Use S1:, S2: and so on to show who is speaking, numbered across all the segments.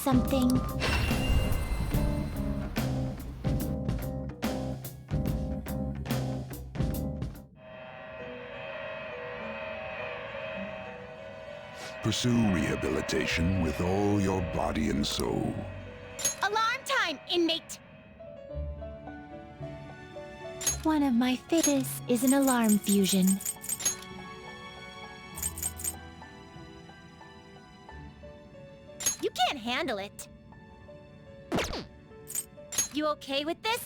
S1: something?
S2: Pursue rehabilitation with all your body and soul.
S1: Alarm time, inmate! One of my this is an alarm fusion. You can't handle it. You okay with this?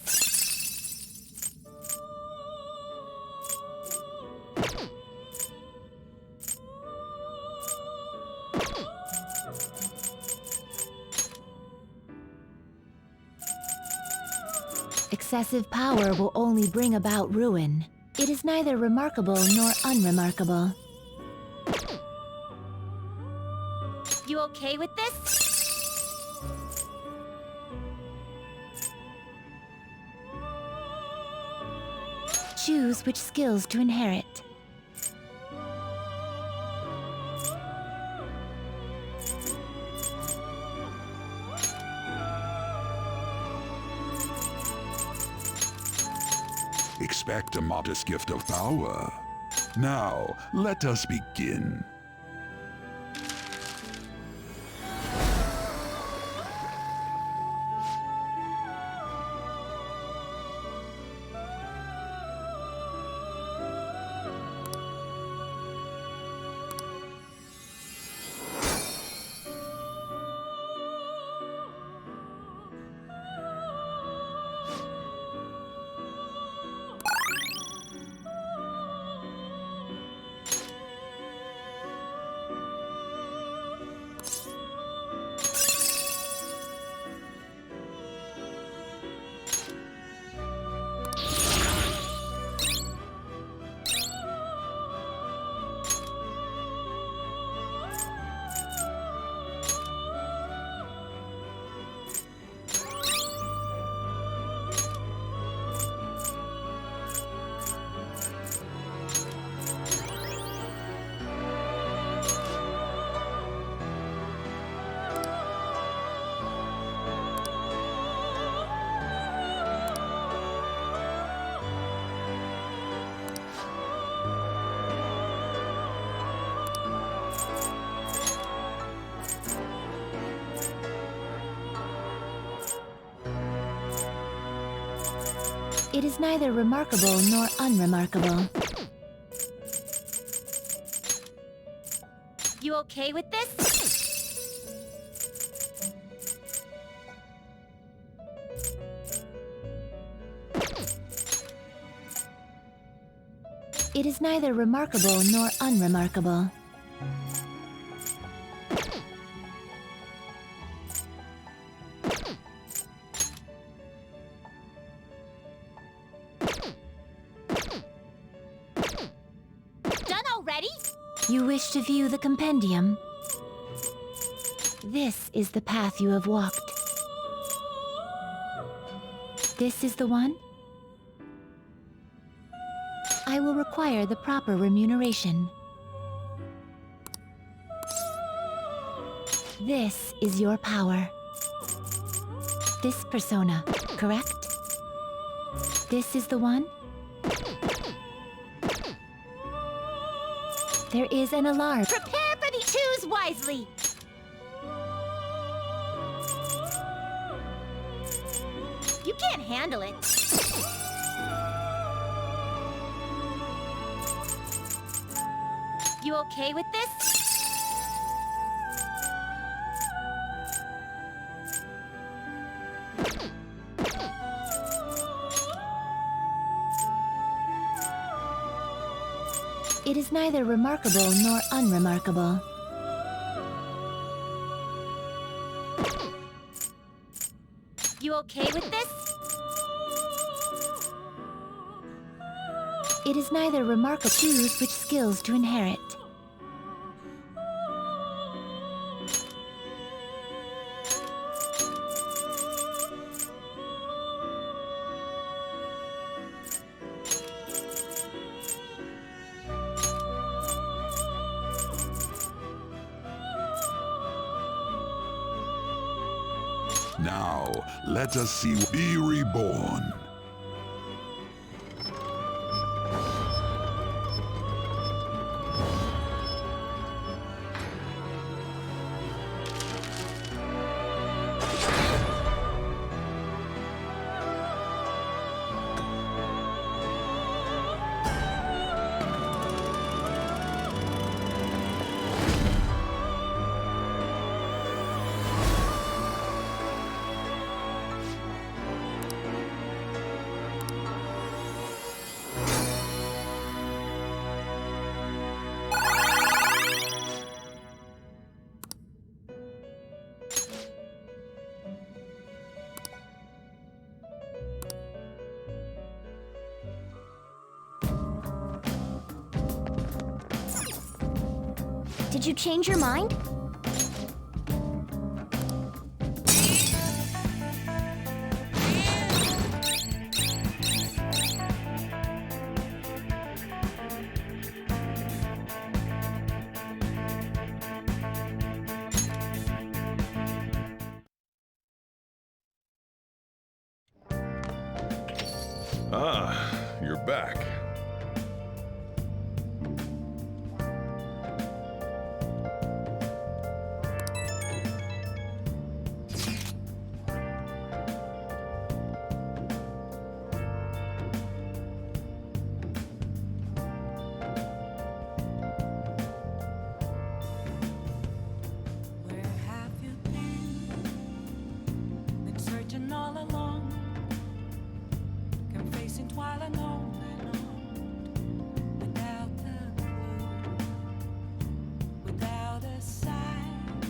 S1: Excessive power will only bring about ruin. It is neither remarkable nor unremarkable. You okay with this? Choose which skills to inherit.
S2: Expect a modest gift of power. Now, let us begin.
S1: It is neither remarkable nor unremarkable. You okay with this? It is neither remarkable nor unremarkable. You wish to view the compendium? This is the path you have walked. This is the one? I will require the proper remuneration. This is your power. This persona, correct? This is the one? There is an alarm. Prepare for the choose wisely! You can't handle it. You okay with this? It is neither remarkable nor unremarkable. You okay with this? It is neither remarkable. Choose which skills to inherit.
S2: Now, let us see. Be reborn.
S3: Did you change your mind?
S4: Ah, you're back.
S5: Where have you been? Been searching all along, confessing while alone and on, without a clue, without a sign,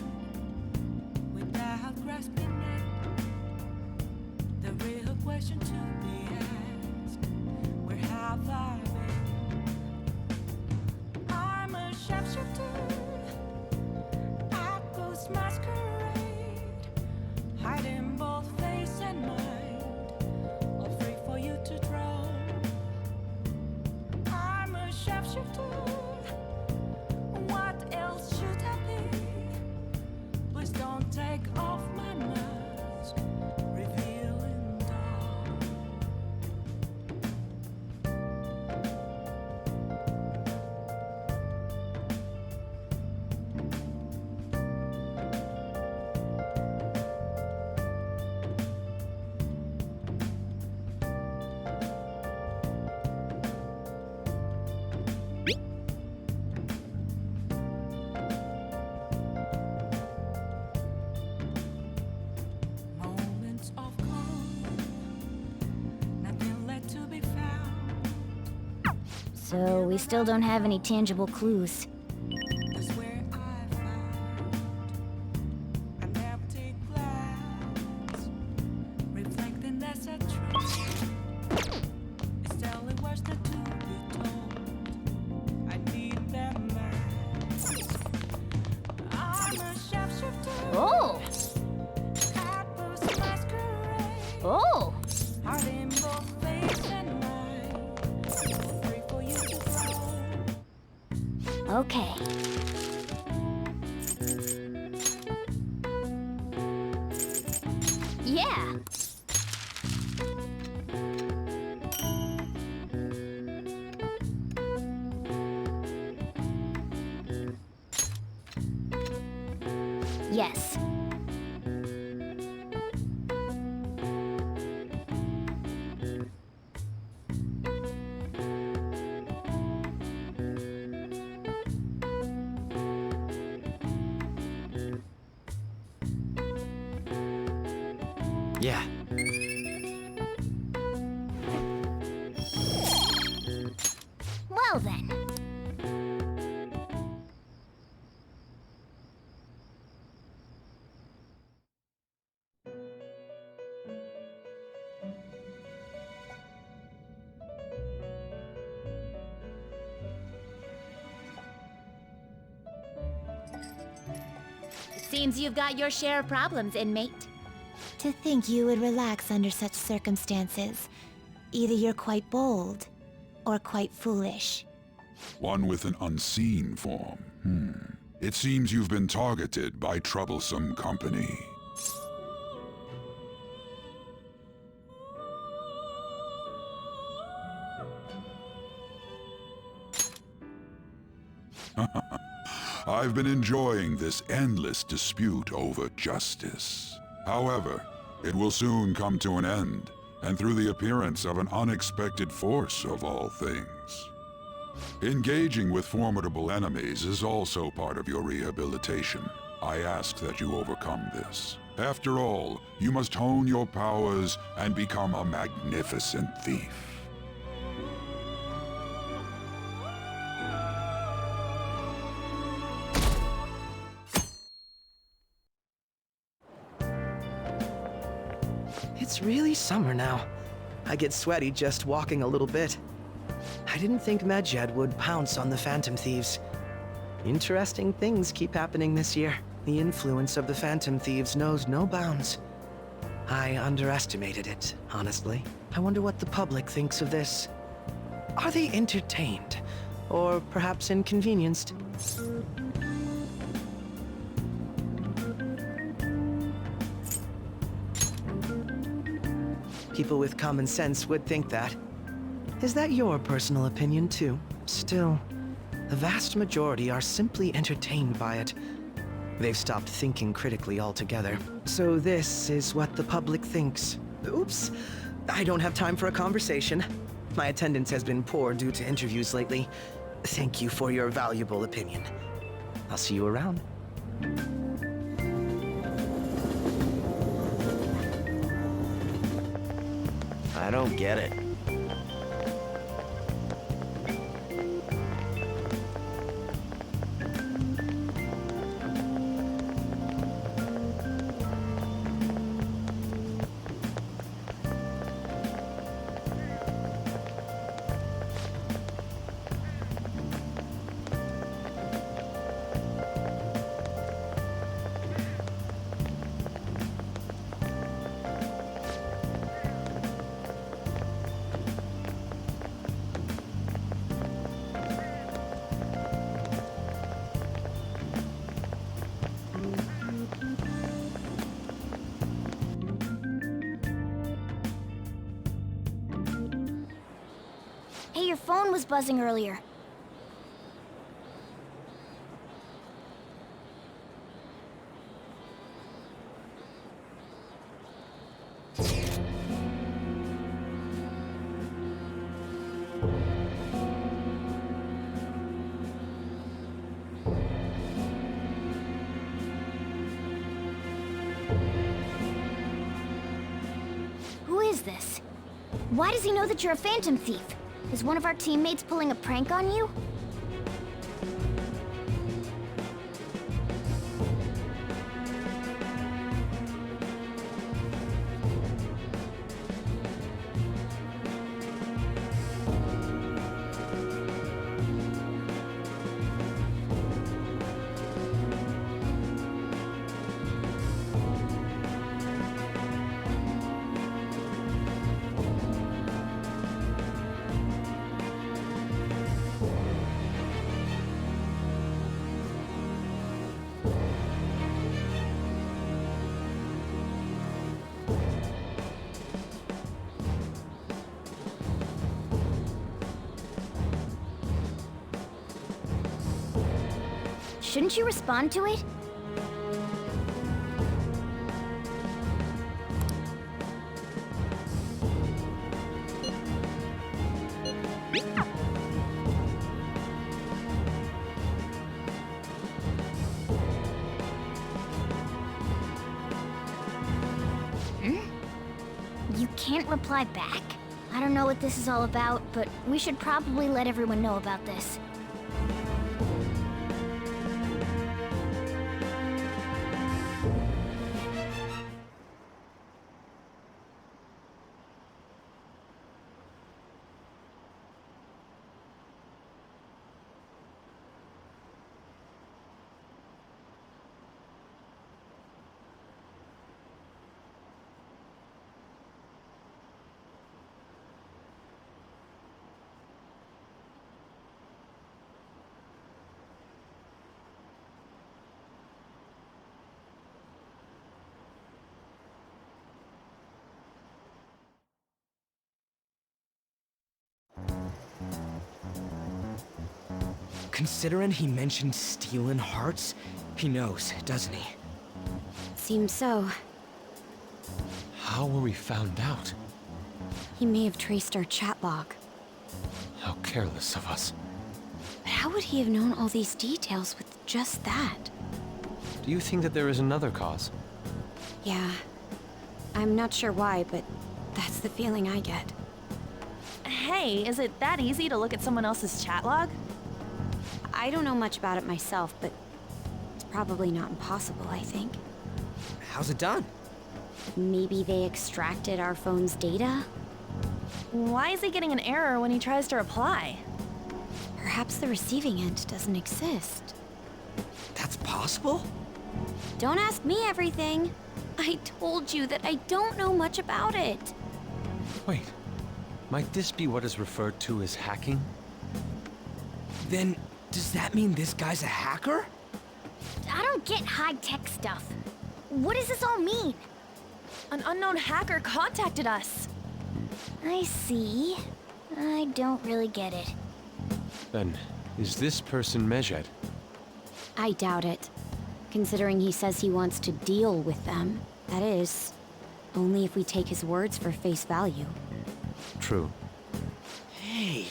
S5: without grasping it. The real question to be asked: where have I been? I'm a shapeshifter. I ghost masquerade, hiding both face and mind, all free for you to draw. I'm a shapeshifter. What else should I be? Please don't take off my mask, revealing dawn. Moments of calm, nothing left to be found.
S3: So we still don't have any tangible clues.
S5: That's where I found an empty glass, reflecting as a tree. It's telling words not to be told. I need them mask. I'm a shapeshifter.
S3: Oh!
S5: Apples masquerade.
S3: Oh!
S5: Heart in both face and mind. Free for you to grow.
S3: Okay. Yeah! Yes.
S6: Yeah.
S3: Well then.
S1: Seems you've got your share of problems, inmate.
S7: To think you would relax under such circumstances. Either you're quite bold, or quite foolish.
S2: One with an unseen form. It seems you've been targeted by troublesome company. I've been enjoying this endless dispute over justice. However, it will soon come to an end, and through the appearance of an unexpected force of all things. Engaging with formidable enemies is also part of your rehabilitation. I ask that you overcome this. After all, you must hone your powers and become a magnificent thief.
S6: It's really summer now. I get sweaty just walking a little bit. I didn't think Medjed would pounce on the Phantom Thieves. Interesting things keep happening this year. The influence of the Phantom Thieves knows no bounds. I underestimated it, honestly. I wonder what the public thinks of this. Are they entertained? Or perhaps inconvenienced? People with common sense would think that. Is that your personal opinion, too? Still, the vast majority are simply entertained by it. They've stopped thinking critically altogether. So this is what the public thinks. Oops, I don't have time for a conversation. My attendance has been poor due to interviews lately. Thank you for your valuable opinion. I'll see you around.
S8: I don't get it.
S3: Hey, your phone was buzzing earlier. Who is this? Why does he know that you're a Phantom Thief? Is one of our teammates pulling a prank on you? Shouldn't you respond to it? You can't reply back? I don't know what this is all about, but we should probably let everyone know about this.
S9: Considering he mentioned stealing hearts, he knows, doesn't he?
S10: Seems so.
S11: How were we found out?
S10: He may have traced our chat log.
S11: How careless of us.
S10: But how would he have known all these details with just that?
S11: Do you think that there is another cause?
S10: Yeah. I'm not sure why, but that's the feeling I get.
S1: Hey, is it that easy to look at someone else's chat log?
S10: I don't know much about it myself, but it's probably not impossible, I think.
S9: How's it done?
S10: Maybe they extracted our phone's data?
S1: Why is he getting an error when he tries to reply?
S10: Perhaps the receiving end doesn't exist.
S9: That's possible?
S10: Don't ask me everything. I told you that I don't know much about it.
S11: Wait, might this be what is referred to as hacking?
S9: Then, does that mean this guy's a hacker?
S3: I don't get high-tech stuff. What does this all mean?
S1: An unknown hacker contacted us.
S3: I see. I don't really get it.
S11: Then, is this person Medjed?
S10: I doubt it. Considering he says he wants to deal with them. That is, only if we take his words for face value.
S11: True.
S9: Hey,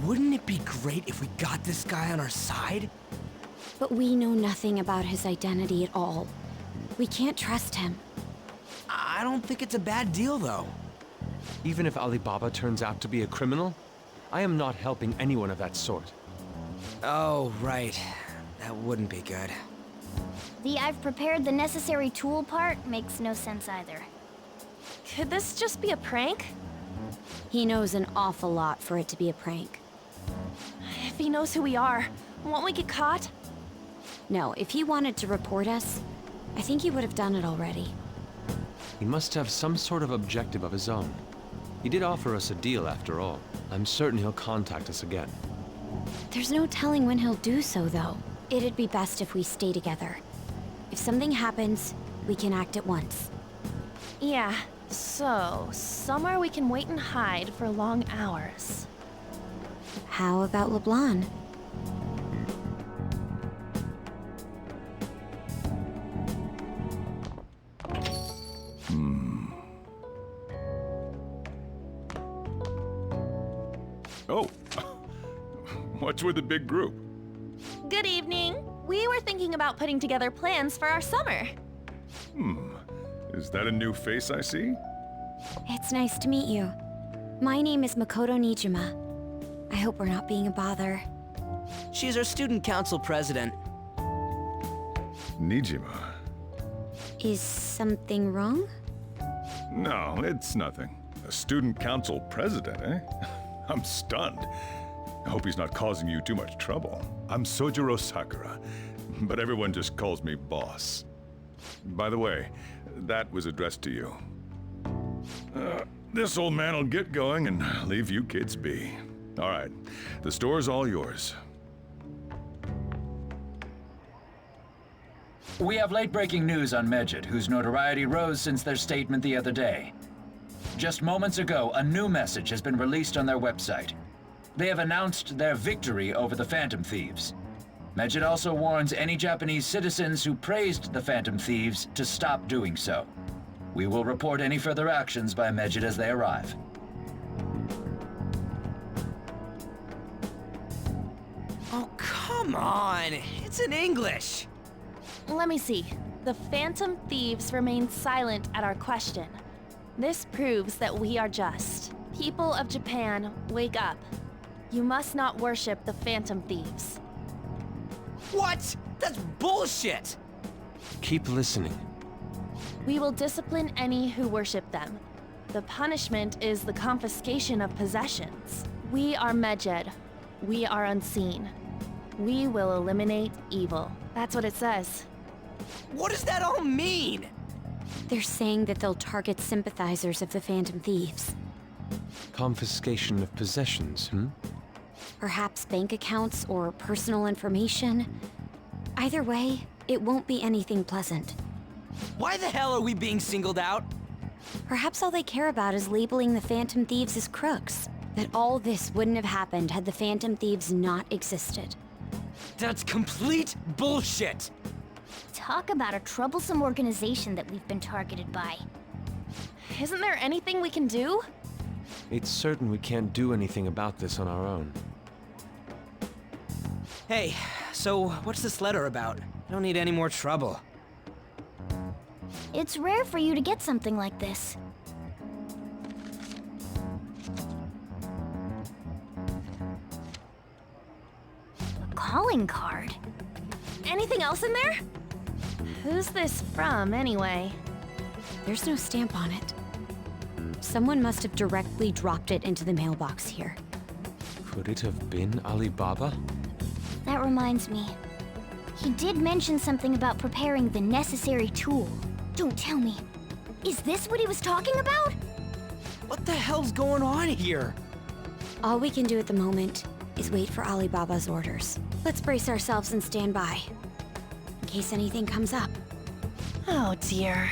S9: wouldn't it be great if we got this guy on our side?
S10: But we know nothing about his identity at all. We can't trust him.
S9: I don't think it's a bad deal, though.
S11: Even if Alibaba turns out to be a criminal, I am not helping anyone of that sort.
S9: Oh, right. That wouldn't be good.
S3: The "I've prepared the necessary tool" part makes no sense either.
S1: Could this just be a prank?
S10: He knows an awful lot for it to be a prank.
S1: If he knows who we are, won't we get caught?
S10: No, if he wanted to report us, I think he would have done it already.
S11: He must have some sort of objective of his own. He did offer us a deal after all. I'm certain he'll contact us again.
S10: There's no telling when he'll do so, though. It'd be best if we stay together. If something happens, we can act at once.
S1: Yeah, so somewhere we can wait and hide for long hours.
S10: How about LeBlanc?
S4: Oh, what's with the big group?
S1: Good evening. We were thinking about putting together plans for our summer.
S4: Is that a new face I see?
S10: It's nice to meet you. My name is Makoto Nijima. I hope we're not being a bother.
S9: She's our student council president.
S4: Nijima.
S10: Is something wrong?
S4: No, it's nothing. A student council president, eh? I'm stunned. I hope he's not causing you too much trouble. I'm Sojiro Sakura, but everyone just calls me boss. By the way, that was addressed to you. This old man will get going and leave you kids be. All right, the store's all yours.
S12: We have late-breaking news on Medjed, whose notoriety rose since their statement the other day. Just moments ago, a new message has been released on their website. They have announced their victory over the Phantom Thieves. Medjed also warns any Japanese citizens who praised the Phantom Thieves to stop doing so. We will report any further actions by Medjed as they arrive.
S9: Oh, come on! It's in English!
S1: Let me see. The Phantom Thieves remain silent at our question. This proves that we are just. People of Japan, wake up. You must not worship the Phantom Thieves.
S9: What? That's bullshit!
S11: Keep listening.
S1: We will discipline any who worship them. The punishment is the confiscation of possessions. We are Medjed. We are unseen. We will eliminate evil. That's what it says.
S9: What does that all mean?
S10: They're saying that they'll target sympathizers of the Phantom Thieves.
S11: Confiscation of possessions,
S10: Perhaps bank accounts or personal information. Either way, it won't be anything pleasant.
S9: Why the hell are we being singled out?
S10: Perhaps all they care about is labeling the Phantom Thieves as crooks. That all this wouldn't have happened had the Phantom Thieves not existed.
S9: That's complete bullshit!
S3: Talk about a troublesome organization that we've been targeted by.
S1: Isn't there anything we can do?
S11: It's certain we can't do anything about this on our own.
S9: Hey, so what's this letter about? I don't need any more trouble.
S3: It's rare for you to get something like this. A calling card?
S1: Anything else in there? Who's this from, anyway?
S10: There's no stamp on it. Someone must have directly dropped it into the mailbox here.
S11: Could it have been Alibaba?
S3: That reminds me. He did mention something about preparing the necessary tool. Don't tell me. Is this what he was talking about?
S9: What the hell's going on here?
S10: All we can do at the moment is wait for Alibaba's orders. Let's brace ourselves and stand by, in case anything comes up.
S1: Oh dear.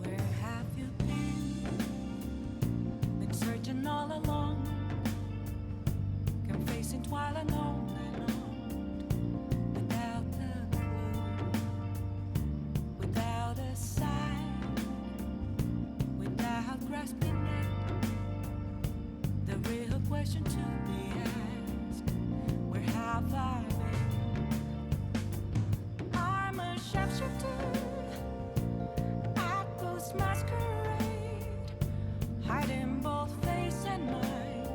S5: Where have you been? Been searching all along, confessing while alone and on, without a clue, without a sign, without grasping it. The real question to be asked: where have I been? I'm a sharpshooter. Outpost masquerade, hiding both face and mind,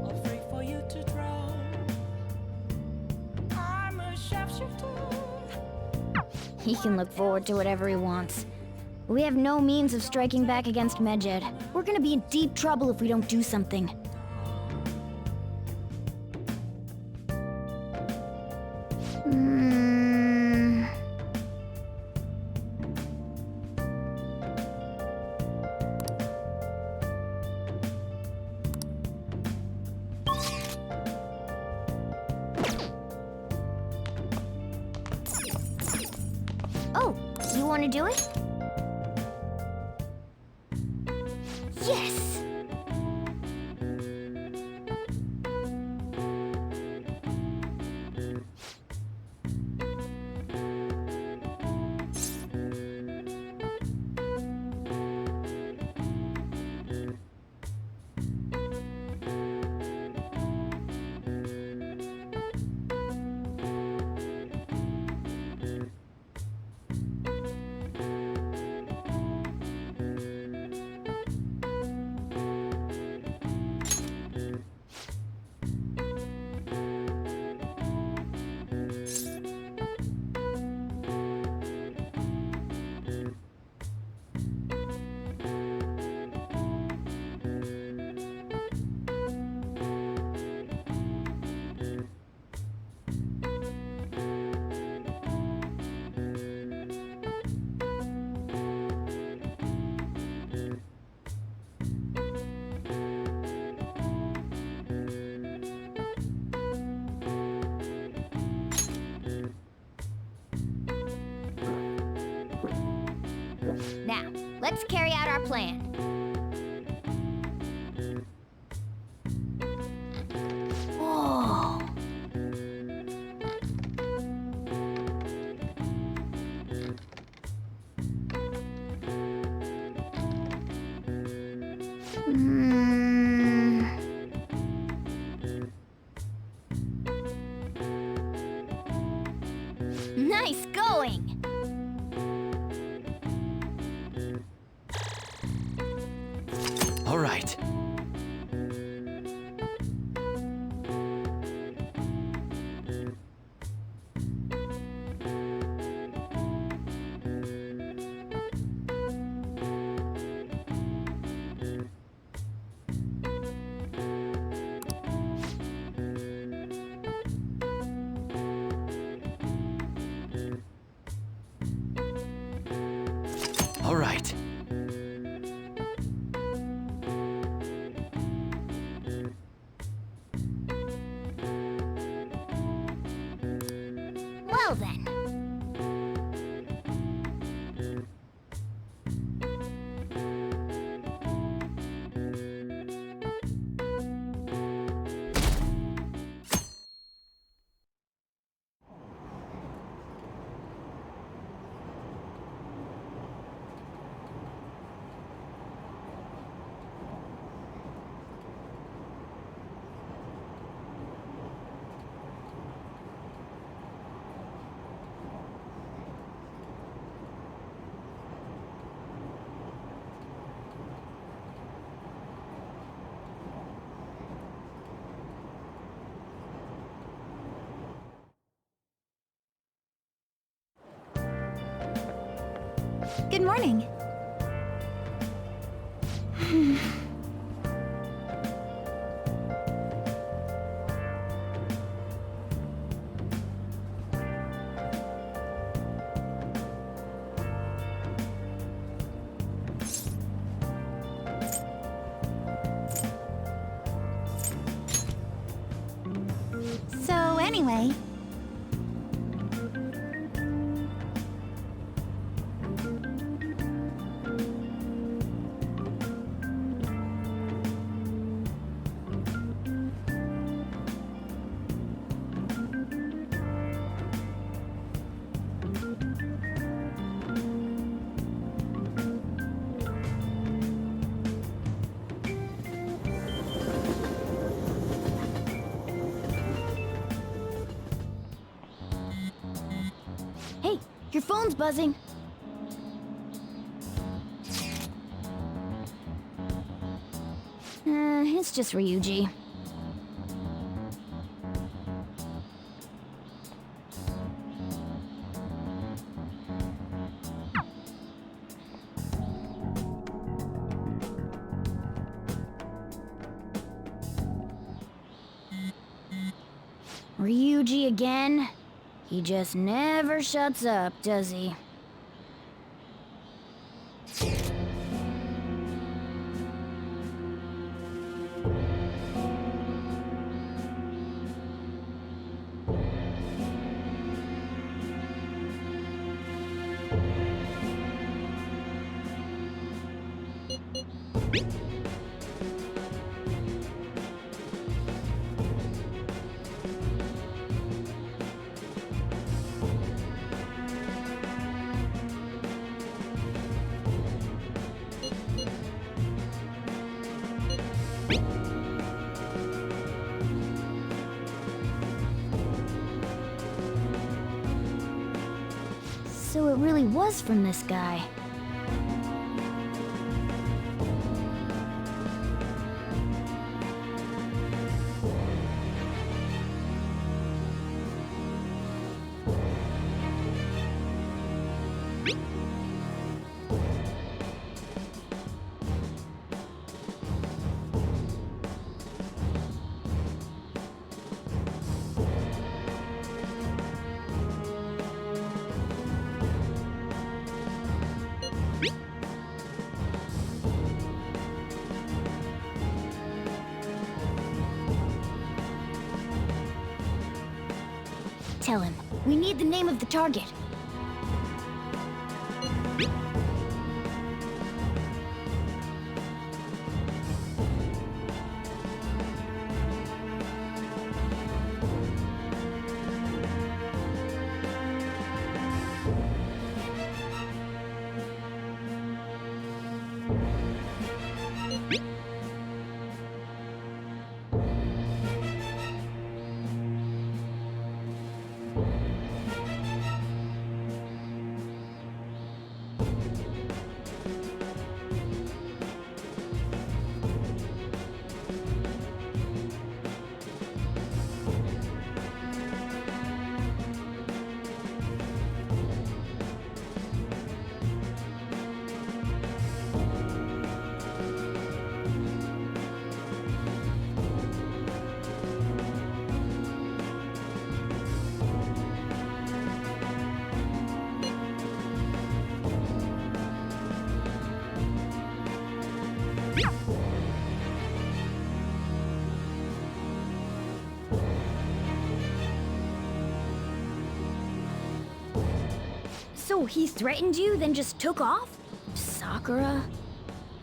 S5: all free for you to draw. I'm a sharpshooter.
S3: He can look forward to whatever he wants. We have no means of striking back against Medjed. We're gonna be in deep trouble if we don't do something. Oh, you want to do it? Yes! Now, let's carry out our plan. Whoa. Nice going!
S9: All right.
S3: Well then.
S7: Good morning. So anyway,
S3: Hey, your phone's buzzing. It's just Ryuji. Ryuji again? He just never shuts up, does he? So it really was from this guy. Tell him. We need the name of the target. So, he threatened you, then just took off? Sakura?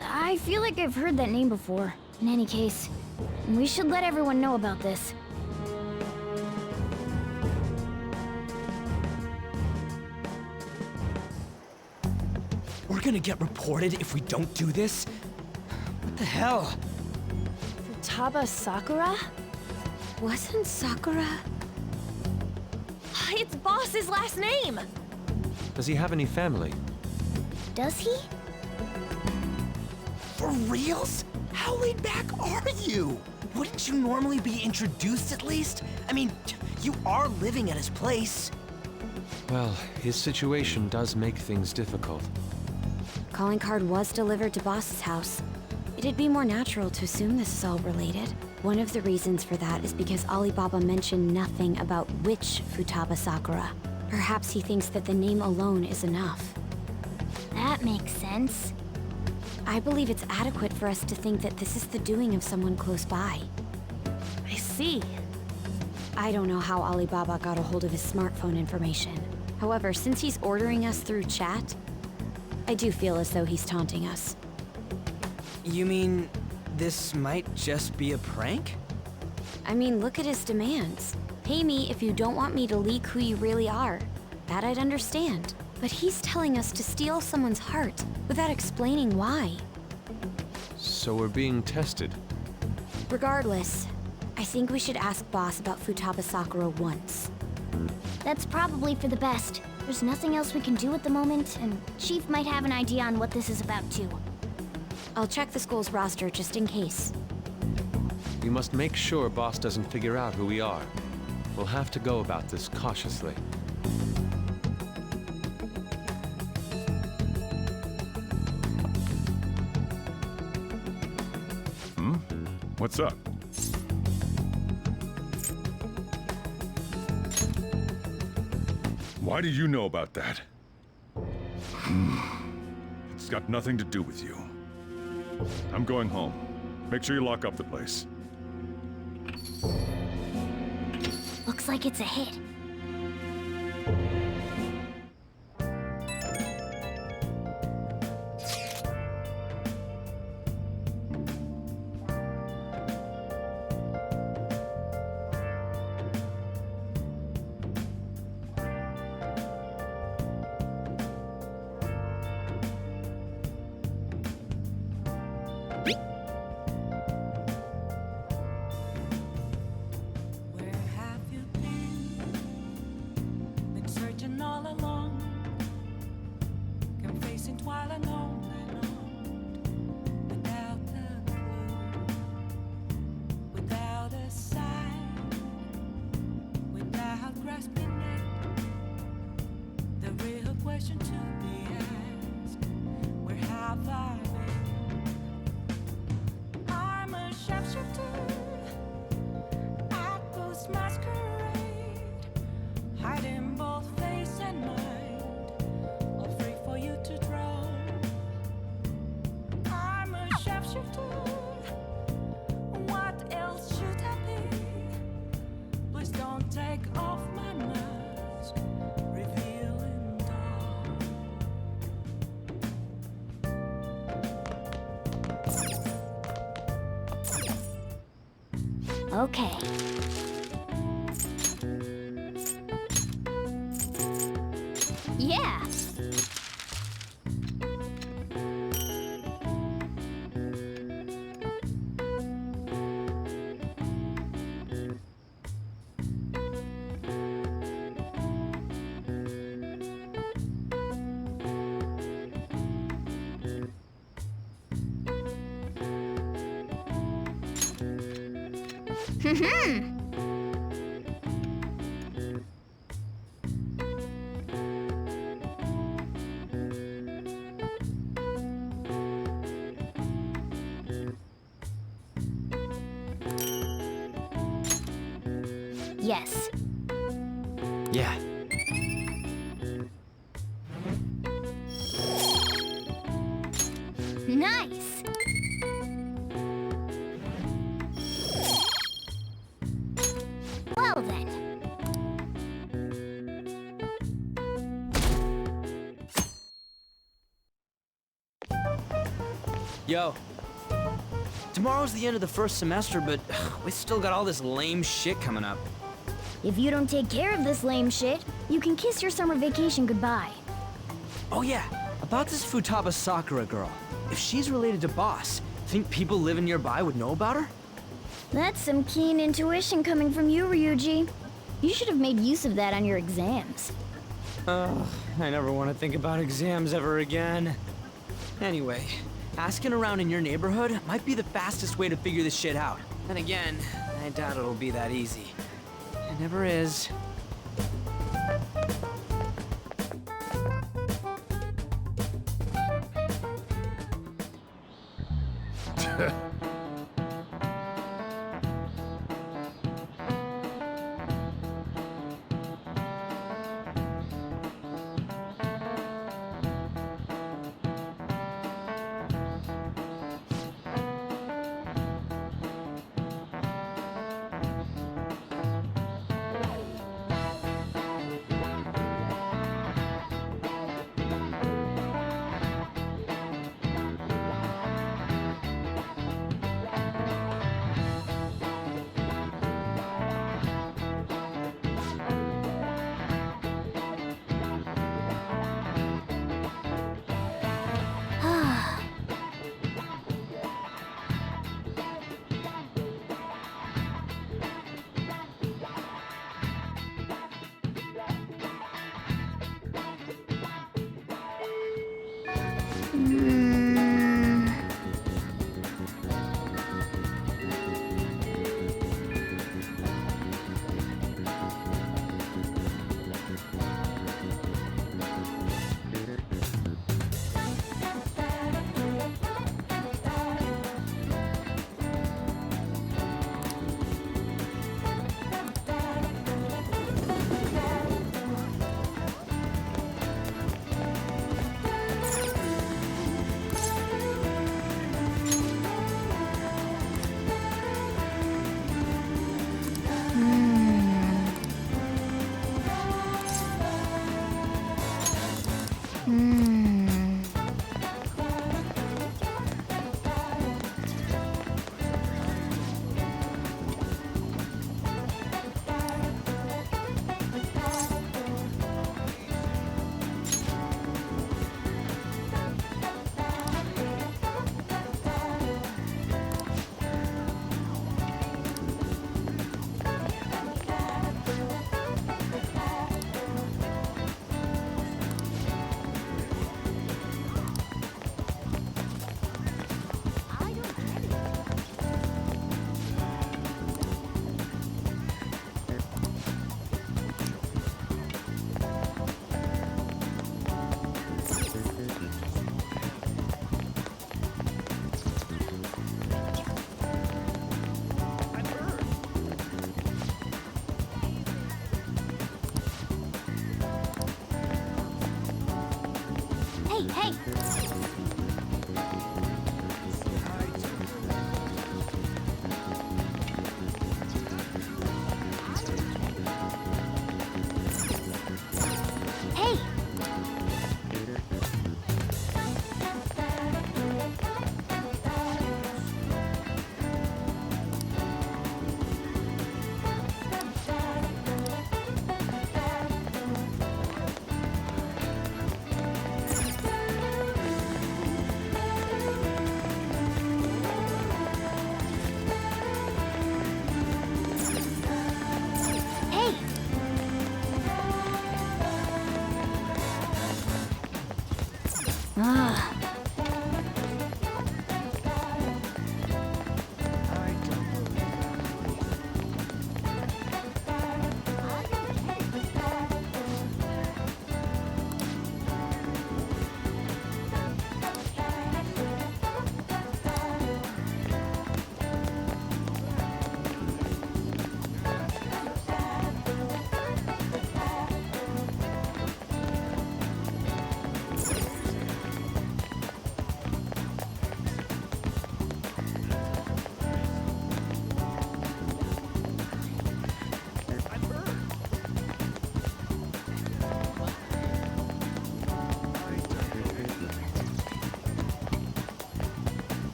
S3: I feel like I've heard that name before. In any case, we should let everyone know about this.
S9: We're gonna get reported if we don't do this? What the hell?
S1: Futaba Sakura?
S10: Wasn't Sakura?
S1: It's Boss's last name!
S11: Does he have any family?
S3: Does he?
S9: For reals? How laid back are you? Wouldn't you normally be introduced at least? I mean, you are living at his place.
S11: Well, his situation does make things difficult.
S10: Calling card was delivered to Boss's house. It'd be more natural to assume this is all related. One of the reasons for that is because Alibaba mentioned nothing about which Futaba Sakura. Perhaps he thinks that the name alone is enough.
S3: That makes sense.
S10: I believe it's adequate for us to think that this is the doing of someone close by.
S1: I see.
S10: I don't know how Alibaba got a hold of his smartphone information. However, since he's ordering us through chat, I do feel as though he's taunting us.
S9: You mean this might just be a prank?
S10: I mean, look at his demands. Pay me if you don't want me to leak who you really are. That I'd understand. But he's telling us to steal someone's heart without explaining why.
S11: So we're being tested.
S10: Regardless, I think we should ask Boss about Futaba Sakura once.
S3: That's probably for the best. There's nothing else we can do at the moment, and Chief might have an idea on what this is about too.
S10: I'll check the school's roster just in case.
S11: We must make sure Boss doesn't figure out who we are. We'll have to go about this cautiously.
S4: What's up? Why do you know about that? It's got nothing to do with you. I'm going home. Make sure you lock up the place.
S3: Looks like it's a hit.
S5: Where have you been? Been searching all along, confessing while alone and on, without a clue, without a sign, without grasping it. The real question to be asked: where have I been? I'm a sharpshooter. Outpost masquerade, hiding both face and mind, all free for you to draw. I'm a sharpshooter. What else should I be? Please don't take off my mask, revealing dawn.
S3: Okay. Yeah. Yes.
S9: Yeah.
S3: Nice. Well then.
S9: Yo. Tomorrow's the end of the first semester, but we still got all this lame shit coming up.
S3: If you don't take care of this lame shit, you can kiss your summer vacation goodbye.
S9: Oh yeah, about this Futaba Sakura girl. If she's related to Boss, think people living nearby would know about her?
S3: That's some keen intuition coming from you, Ryuji. You should have made use of that on your exams.
S9: I never want to think about exams ever again. Anyway, asking around in your neighborhood might be the fastest way to figure this shit out. And again, I doubt it'll be that easy. It never is.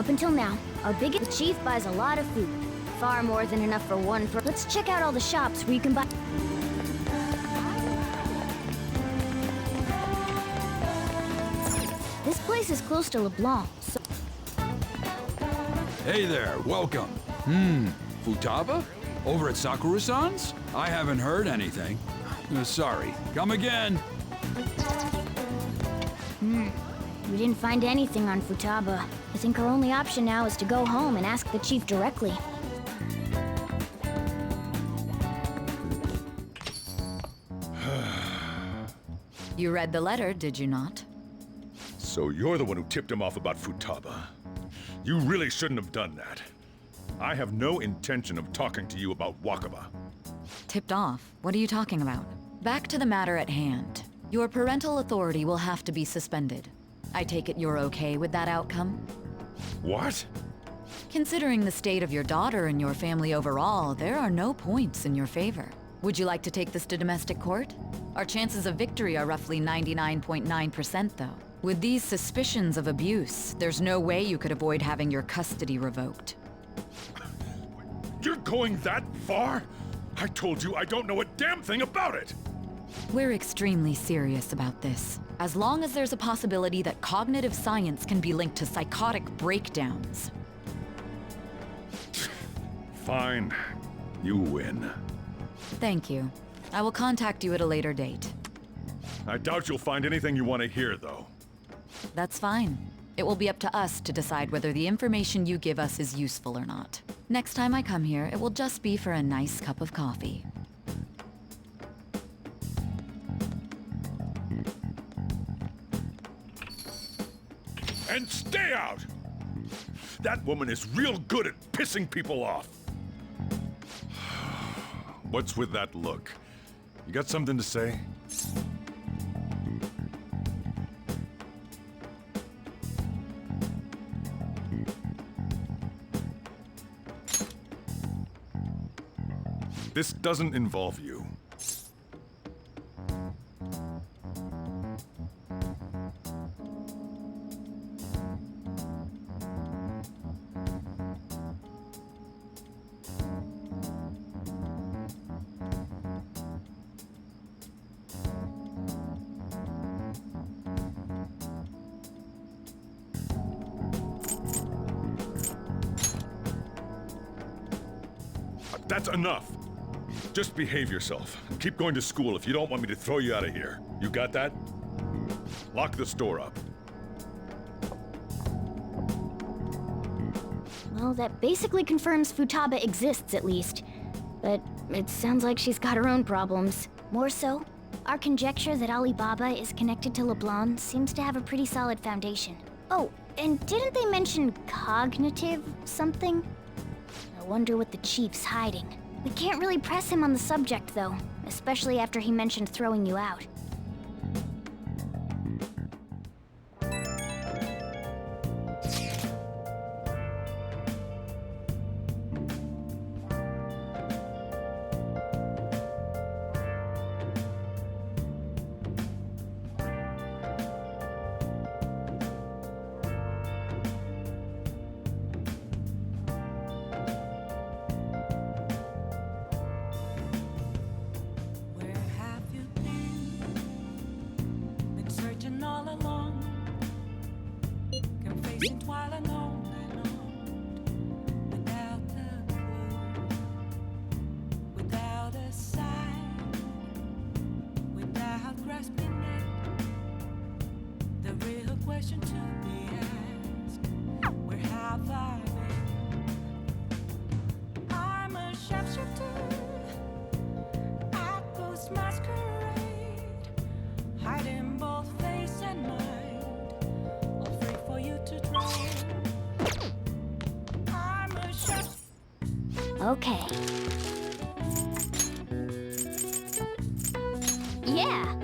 S3: Up until now, our biggest chief buys a lot of food. Far more than enough for one per- Let's check out all the shops where you can buy- This place is close to LeBlanc, so...
S13: Hey there, welcome. Futaba? Over at Sakura-san's? I haven't heard anything. Sorry. Come again.
S3: We didn't find anything on Futaba. I think our only option now is to go home and ask the chief directly.
S14: You read the letter, did you not?
S4: So you're the one who tipped him off about Futaba. You really shouldn't have done that. I have no intention of talking to you about Wakaba.
S14: Tipped off? What are you talking about? Back to the matter at hand. Your parental authority will have to be suspended. I take it you're okay with that outcome?
S4: What?
S14: Considering the state of your daughter and your family overall, there are no points in your favor. Would you like to take this to domestic court? Our chances of victory are roughly 99.9%, though. With these suspicions of abuse, there's no way you could avoid having your custody revoked.
S4: You're going that far? I told you I don't know a damn thing about it!
S14: We're extremely serious about this. As long as there's a possibility that cognitive science can be linked to psychotic breakdowns.
S4: Fine. You win.
S14: Thank you. I will contact you at a later date.
S4: I doubt you'll find anything you want to hear, though.
S14: That's fine. It will be up to us to decide whether the information you give us is useful or not. Next time I come here, it will just be for a nice cup of coffee.
S4: And stay out! That woman is real good at pissing people off. What's with that look? You got something to say? This doesn't involve you. That's enough. Just behave yourself. Keep going to school if you don't want me to throw you out of here. You got that? Lock the store up.
S3: Well, that basically confirms Futaba exists, at least. But it sounds like she's got her own problems. More so, our conjecture that Alibaba is connected to LeBlanc seems to have a pretty solid foundation. Oh, and didn't they mention cognitive something? I wonder what the chief's hiding. We can't really press him on the subject, though, especially after he mentioned throwing you out.
S5: Where have you been? Been searching all along, confessing while alone and on, without a clue, without a sign, without grasping it. The real question to be asked: where have I been? I'm a sharpshooter. Ghost masquerade, hiding both face and mind, all free for you to try. I'm a chef.
S3: Okay. Yeah!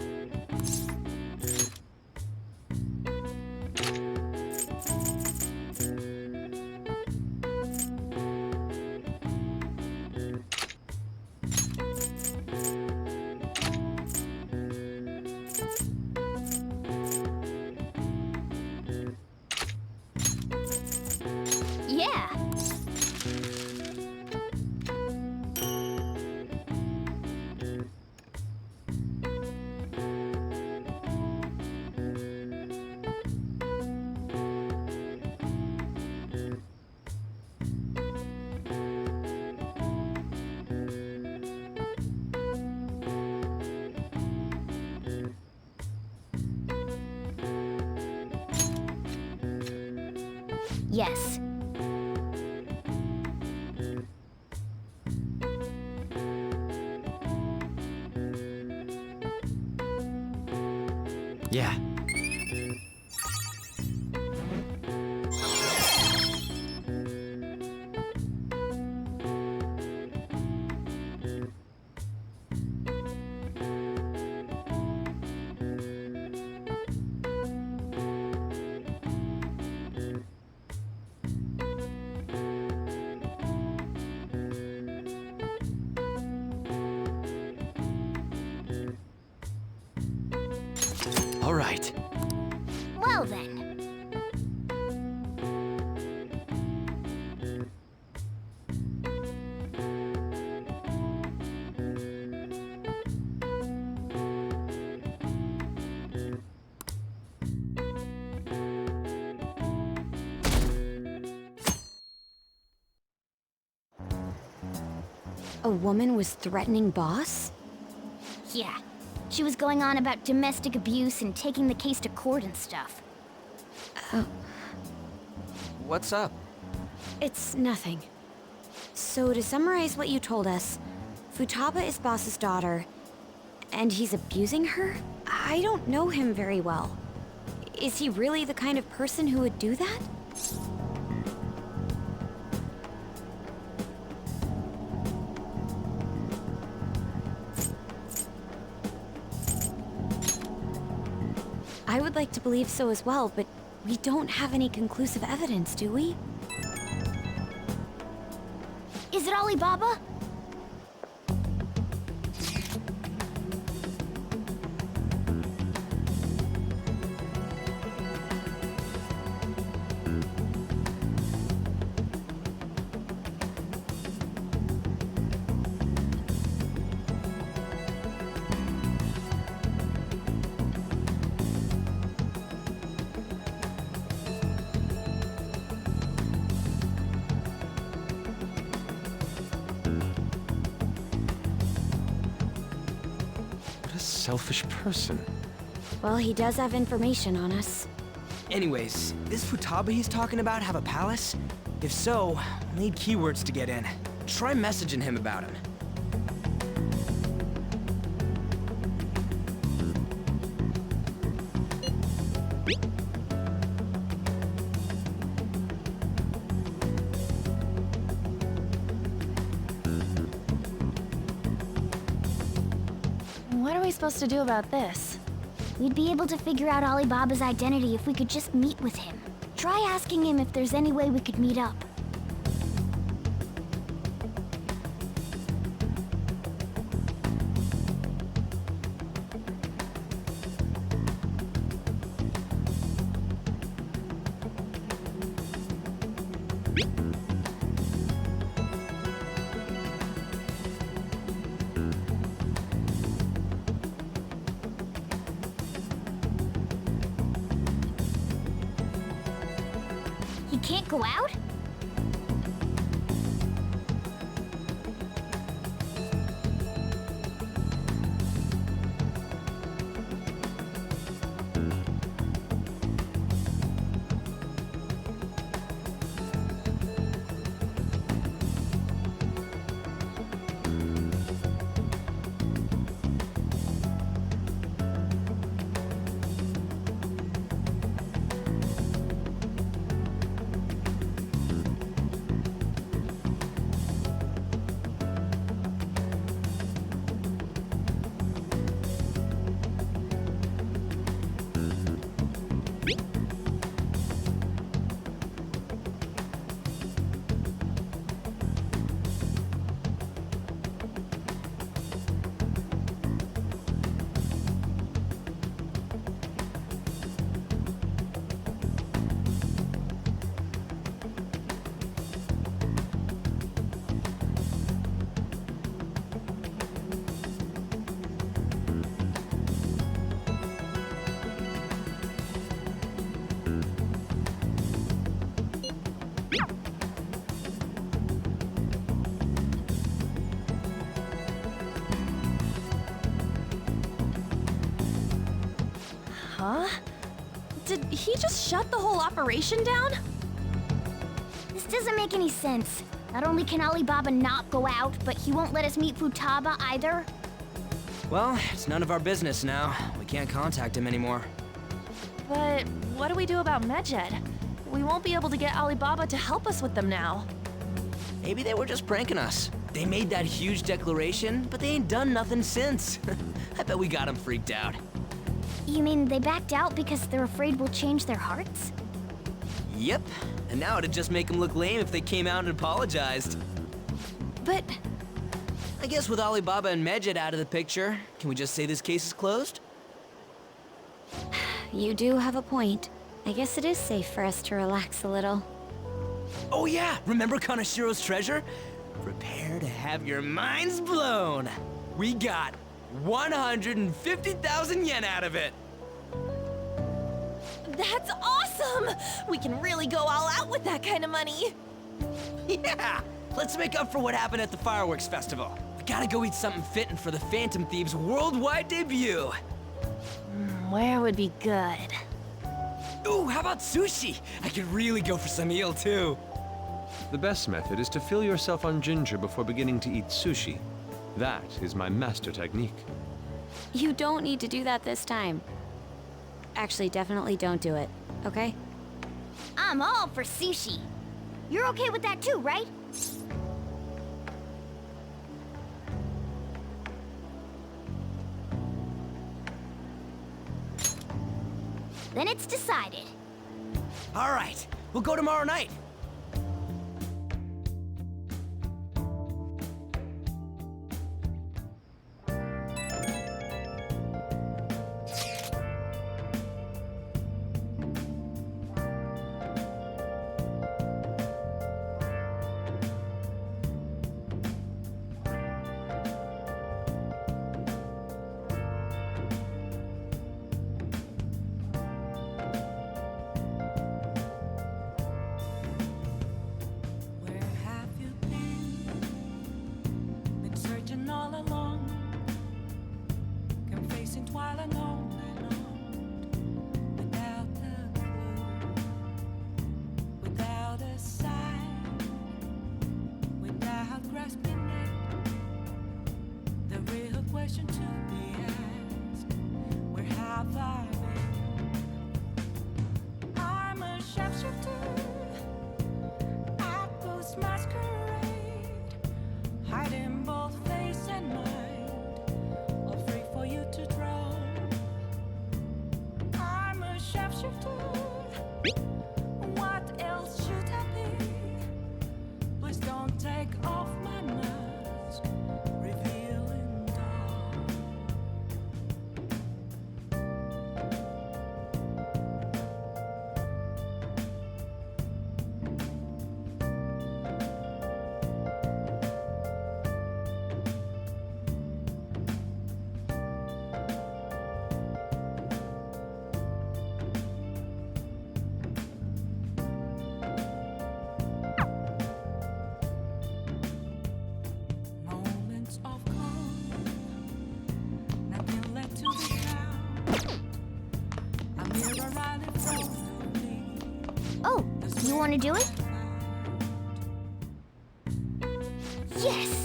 S3: Yes.
S6: Yeah. All right.
S3: Well then.
S10: A woman was threatening Boss?
S3: Yeah. She was going on about domestic abuse and taking the case to court and stuff.
S6: What's up?
S10: It's nothing. So to summarize what you told us, Futaba is Boss's daughter, and he's abusing her? I don't know him very well. Is he really the kind of person who would do that? I would like to believe so as well, but we don't have any conclusive evidence, do we?
S3: Is it Alibaba?
S11: What a selfish person.
S10: Well, he does have information on us.
S9: Anyways, this Futaba he's talking about have a palace? If so, we'll need keywords to get in. Try messaging him about him.
S1: What are we supposed to do about this?
S3: We'd be able to figure out Alibaba's identity if we could just meet with him. Try asking him if there's any way we could meet up. He can't go out?
S1: Huh? Did he just shut the whole operation down?
S3: doesn't make any sense. Not only can Alibaba not go out, but he won't let us meet Futaba either.
S9: Well, it's none of our business now. We can't contact him anymore.
S1: But what do we do about Medjed? We won't be able to get Alibaba to help us with them now.
S9: Maybe they were just pranking us. They made that huge declaration, but they ain't done nothing since. I bet we got them freaked out.
S3: You mean they backed out because they're afraid we'll change their hearts?
S9: Yep, and now it'd just make them look lame if they came out and apologized.
S1: But
S9: I guess with Alibaba and Medjed out of the picture, can we just say this case is closed?
S10: You do have a point. I guess it is safe for us to relax a little.
S9: Oh yeah, remember Kanashiro's treasure? Prepare to have your minds blown. We got 150,000 yen out of it.
S1: that's awesome! We can really go all out with that kind of money.
S9: Yeah, let's make up for what happened at the fireworks festival. We gotta go eat something fitting for the Phantom Thieves' worldwide debut.
S1: Where would be good?
S9: Ooh, how about sushi? I could really go for some eel too.
S11: The best method is to fill yourself on ginger before beginning to eat sushi. That is my master technique.
S10: You don't need to do that this time. Actually, definitely don't do it, okay?
S3: I'm all for sushi. You're okay with that too, right? Then it's decided.
S9: All right, we'll go tomorrow night.
S5: Where have you been? Been searching all along, confessing while alone and on, without a clue, without a sign, without grasping at the real question to be asked. Where have I been? I'm a shapeshifter. Ghost masquerade, hiding both face and mind, all free for you to draw. I'm a shapeshifter. What else should I be? Please don't take off my mask, revealing dawn. Moments of calm, nothing led to the ground. A mirror right in front of me.
S3: Oh, you want to do it? Yes!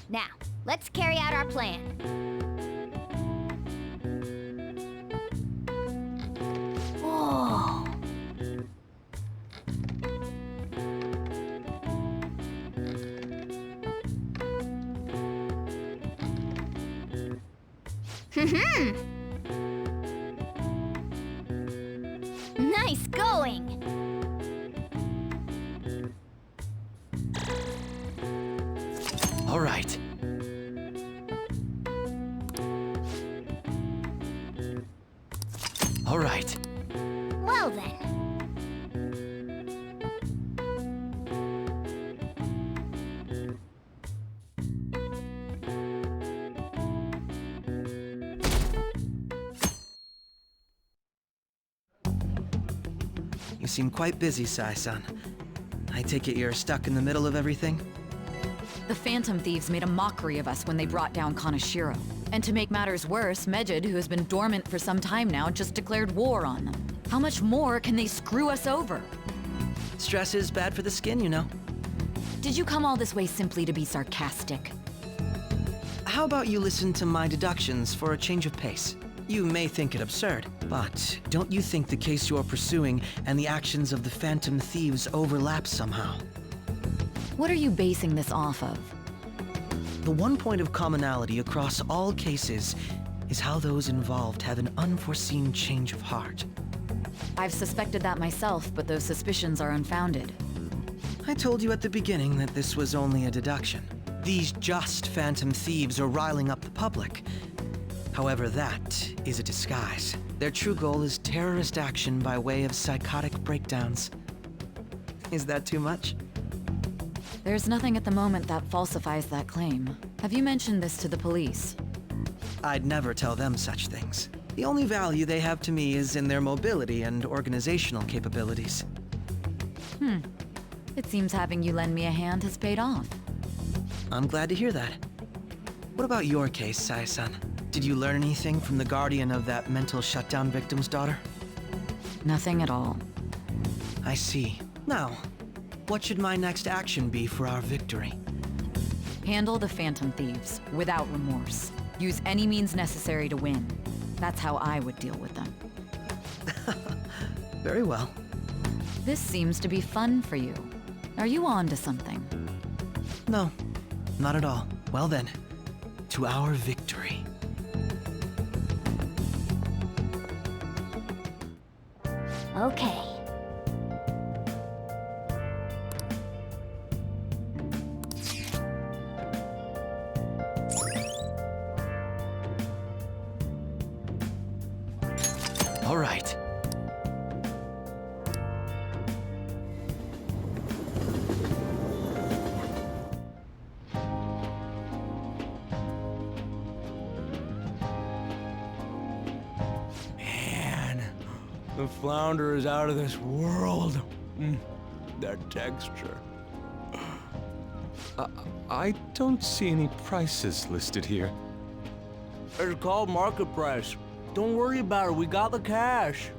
S3: Now, let's carry out our plan. Whoa. Nice going.
S9: All right. All right.
S3: Well then.
S6: seem quite busy, Sai-san. I take it you're stuck in the middle of everything?
S14: The Phantom Thieves made a mockery of us when they brought down Kaneshiro. And to make matters worse, Medjed, who has been dormant for some time now, just declared war on them. How much more can they screw us over?
S6: Stress is bad for the skin, you know.
S14: Did you come all this way simply to be sarcastic?
S6: How about you listen to my deductions for a change of pace? You may think it absurd, but don't you think the case you're pursuing and the actions of the Phantom Thieves overlap somehow?
S14: What are you basing this off of?
S6: The one point of commonality across all cases is how those involved have an unforeseen change of heart.
S14: I've suspected that myself, but those suspicions are unfounded.
S6: I told you at the beginning that this was only a deduction. These just Phantom Thieves are riling up the public. However, that is a disguise. Their true goal is terrorist action by way of psychotic breakdowns. Is that too much?
S14: There's nothing at the moment that falsifies that claim. Have you mentioned this to the police?
S6: I'd never tell them such things. The only value they have to me is in their mobility and organizational capabilities.
S14: It seems having you lend me a hand has paid off.
S6: I'm glad to hear that. What about your case, Sai-san? Did you learn anything from the guardian of that mental shutdown victim's daughter?
S14: Nothing at all.
S6: I see. Now, what should my next action be for our victory?
S14: Handle the Phantom Thieves, without remorse. Use any means necessary to win. That's how I would deal with them.
S6: Very well.
S14: This seems to be fun for you. Are you on to something?
S6: No, not at all. Well then, to our victory.
S3: Okay.
S6: All right.
S9: Man, the flounder is out of this world. That texture.
S11: I don't see any prices listed here.
S9: It's called market price. Don't worry about it, we got the cash.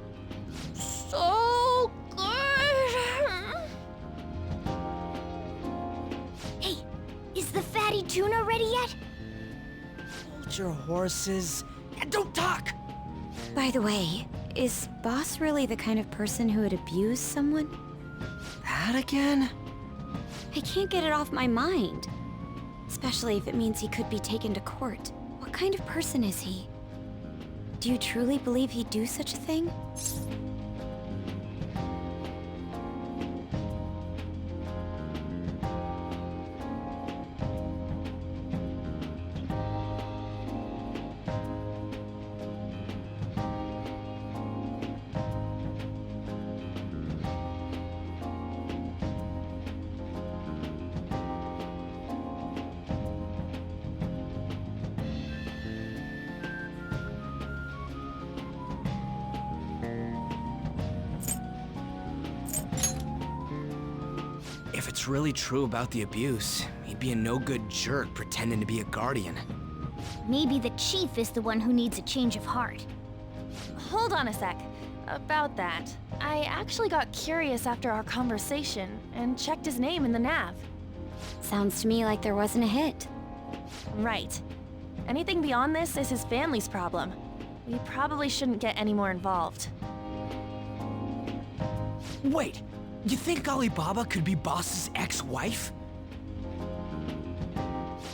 S3: So good! Hey, is the fatty tuna ready yet?
S9: Hold your horses and don't talk!
S10: By the way, is Boss really the kind of person who would abuse someone?
S6: That again?
S10: I can't get it off my mind. Especially if it means he could be taken to court. What kind of person is he? Do you truly believe he'd do such a thing?
S9: If it's really true about the abuse, he'd be a no-good jerk pretending to be a guardian.
S3: Maybe the chief is the one who needs a change of heart.
S1: Hold on a sec. About that, I actually got curious after our conversation and checked his name in the nav.
S10: Sounds to me like there wasn't a hit.
S1: Right. Anything beyond this is his family's problem. We probably shouldn't get any more involved.
S9: Wait, you think Alibaba could be Boss's ex-wife?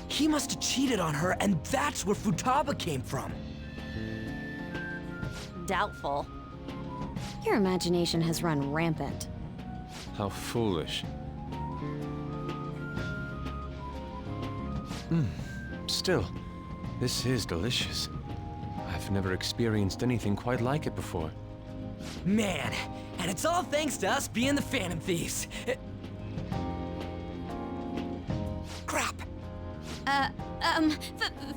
S9: He must have cheated on her, and that's where Futaba came from.
S1: Doubtful.
S10: Your imagination has run rampant.
S11: How foolish. Still, this is delicious. I've never experienced anything quite like it before.
S9: Man, and it's all thanks to us being the Phantom Thieves. Crap.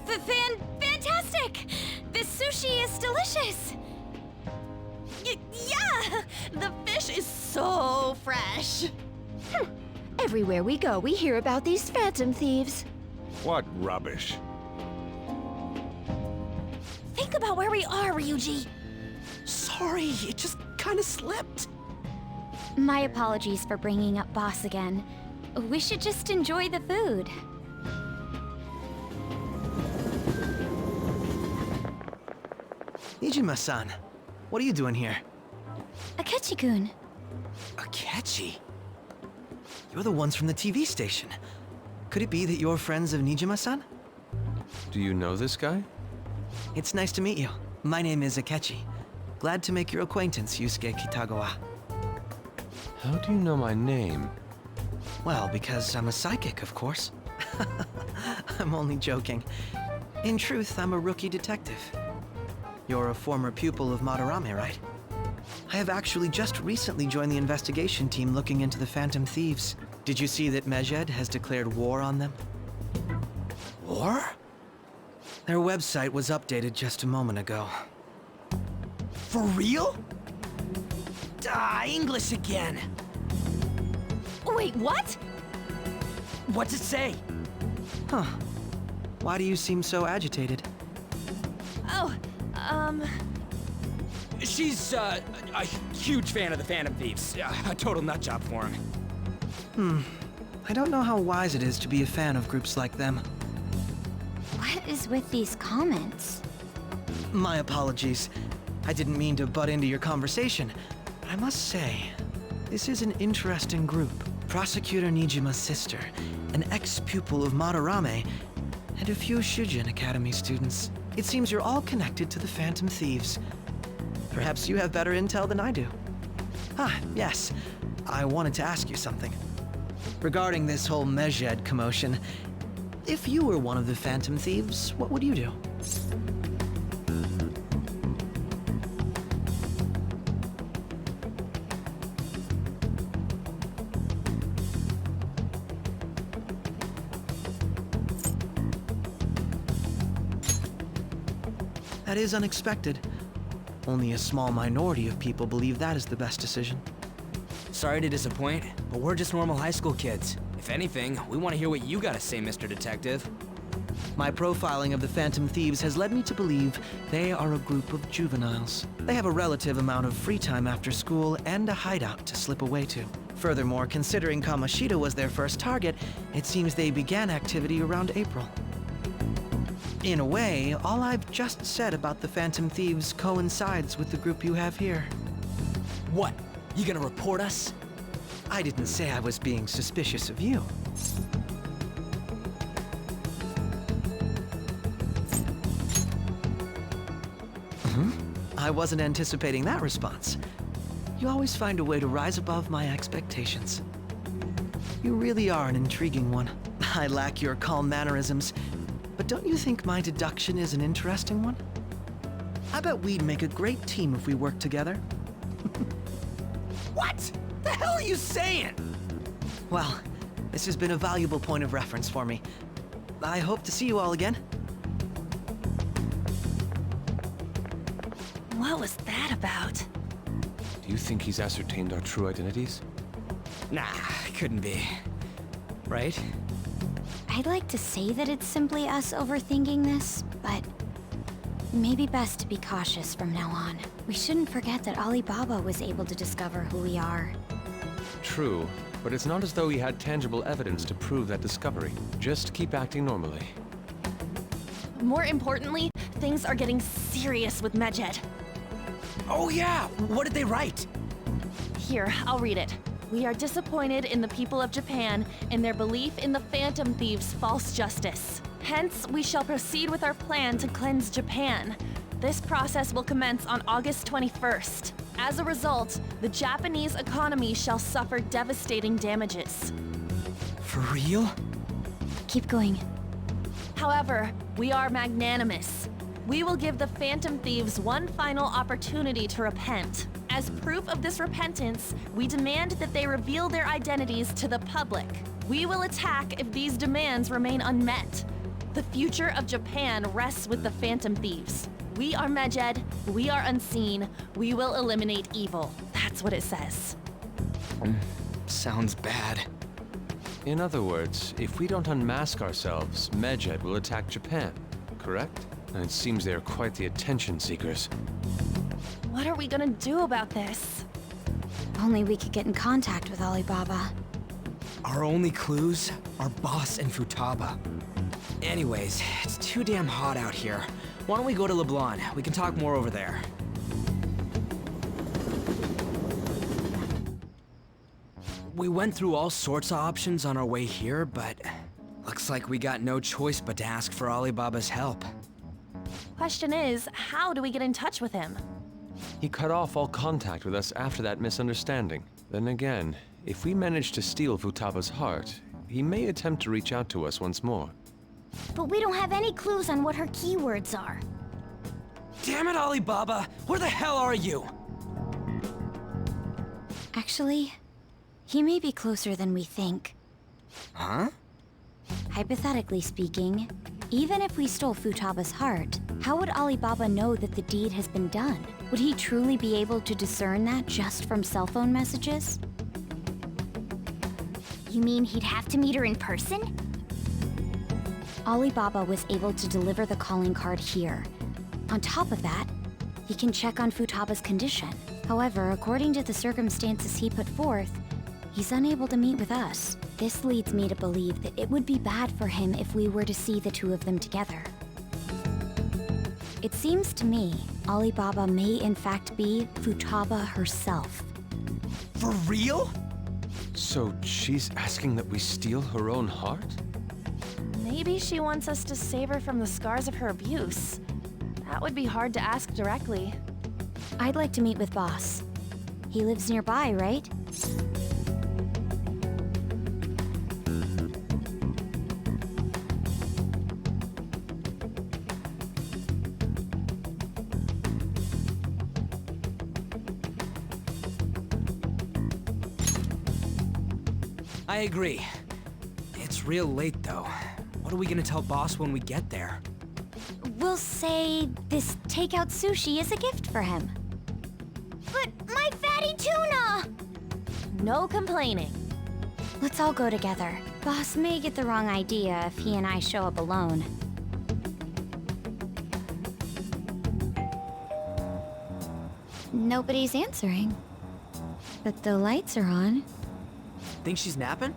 S3: Fantastic! This sushi is delicious! Yeah!
S1: The fish is so fresh.
S10: Everywhere we go, we hear about these phantom thieves.
S4: What rubbish.
S1: Think about where we are, Ryuji.
S6: Sorry, it just kind of slipped.
S3: My apologies for bringing up Boss again. We should just enjoy the food.
S6: Nijima-san, what are you doing here?
S3: Akechi-kun.
S6: Akechi? You're the ones from the TV station. Could it be that you're friends of Nijima-san?
S11: Do you know this guy?
S6: It's nice to meet you. My name is Akechi. Glad to make your acquaintance, Yusuke Kitagawa.
S11: How do you know my name?
S6: Well, because I'm a psychic, of course. I'm only joking. In truth, I'm a rookie detective. You're a former pupil of Madarame, right? I have actually just recently joined the investigation team looking into the Phantom Thieves. Did you see that Medjed has declared war on them? War? Their website was updated just a moment ago. For real? English again!
S1: Wait, what?
S6: What's it say? Huh. Why do you seem so agitated?
S1: Oh,
S9: She's, a huge fan of the Phantom Thieves. A total nutjob for him.
S6: I don't know how wise it is to be a fan of groups like them.
S3: What is with these comments?
S6: My apologies. I didn't mean to butt into your conversation, but I must say, this is an interesting group. Prosecutor Nijima's sister, an ex-pupil of Madarame, and a few Shujin Academy students. It seems you're all connected to the Phantom Thieves. Perhaps you have better intel than I do. Yes. I wanted to ask you something. Regarding this whole Medjed commotion, if you were one of the Phantom Thieves, what would you do? That is unexpected. Only a small minority of people believe that is the best decision.
S9: Sorry to disappoint, but we're just normal high school kids. If anything, we want to hear what you gotta say, Mr. Detective.
S6: My profiling of the Phantom Thieves has led me to believe they are a group of juveniles. They have a relative amount of free time after school and a hideout to slip away to. Furthermore, considering Kamoshida was their first target, it seems they began activity around April. In a way, all I've just said about the Phantom Thieves coincides with the group you have here.
S9: What? You gonna report us?
S6: I didn't say I was being suspicious of you. I wasn't anticipating that response. You always find a way to rise above my expectations. You really are an intriguing one. I lack your calm mannerisms, but don't you think my deduction is an interesting one? I bet we'd make a great team if we worked together.
S9: What? The hell are you saying?
S6: Well, this has been a valuable point of reference for me. I hope to see you all again.
S1: What was that about?
S11: Do you think he's ascertained our true identities?
S9: Nah, couldn't be. Right?
S3: I'd like to say that it's simply us overthinking this, but maybe best to be cautious from now on. We shouldn't forget that Alibaba was able to discover who we are.
S11: True, but it's not as though he had tangible evidence to prove that discovery. Just keep acting normally.
S1: More importantly, things are getting serious with Medjed.
S9: Oh yeah! What did they write?
S1: Here, I'll read it. We are disappointed in the people of Japan in their belief in the Phantom Thieves' false justice. Hence, we shall proceed with our plan to cleanse Japan. This process will commence on August 21st. As a result, the Japanese economy shall suffer devastating damages.
S9: For real?
S3: Keep going.
S1: However, we are magnanimous. We will give the Phantom Thieves one final opportunity to repent. As proof of this repentance, we demand that they reveal their identities to the public. We will attack if these demands remain unmet. The future of Japan rests with the Phantom Thieves. We are Medjed. We are unseen. We will eliminate evil. That's what it says.
S9: Sounds bad.
S11: In other words, if we don't unmask ourselves, Medjed will attack Japan, correct? And it seems they are quite the attention seekers.
S1: What are we gonna do about this?
S10: Only we could get in contact with Alibaba.
S9: Our only clues are Boss and Futaba. Anyways, it's too damn hot out here. Why don't we go to Leblon? We can talk more over there. We went through all sorts of options on our way here, but looks like we got no choice but to ask for Alibaba's help.
S1: Question is, how do we get in touch with him?
S11: He cut off all contact with us after that misunderstanding. Then again, if we manage to steal Futaba's heart, he may attempt to reach out to us once more.
S3: But we don't have any clues on what her keywords are.
S9: Damn it, Alibaba! Where the hell are you?
S10: Actually, he may be closer than we think.
S9: Huh?
S10: Hypothetically speaking, even if we stole Futaba's heart, how would Alibaba know that the deed has been done? Would he truly be able to discern that just from cell phone messages?
S3: You mean he'd have to meet her in person?
S10: Alibaba was able to deliver the calling card here. On top of that, he can check on Futaba's condition. However, according to the circumstances he put forth, he's unable to meet with us. This leads me to believe that it would be bad for him if we were to see the two of them together. It seems to me Alibaba may in fact be Futaba herself.
S9: For real?
S11: So she's asking that we steal her own heart?
S1: Maybe she wants us to save her from the scars of her abuse. That would be hard to ask directly.
S10: I'd like to meet with Boss. He lives nearby, right?
S9: I agree. It's real late, though. What are we gonna tell Boss when we get there?
S10: We'll say this takeout sushi is a gift for him.
S3: But my fatty tuna!
S1: No complaining.
S10: Let's all go together. Boss may get the wrong idea if he and I show up alone. Nobody's answering. But the lights are on.
S9: Think she's napping?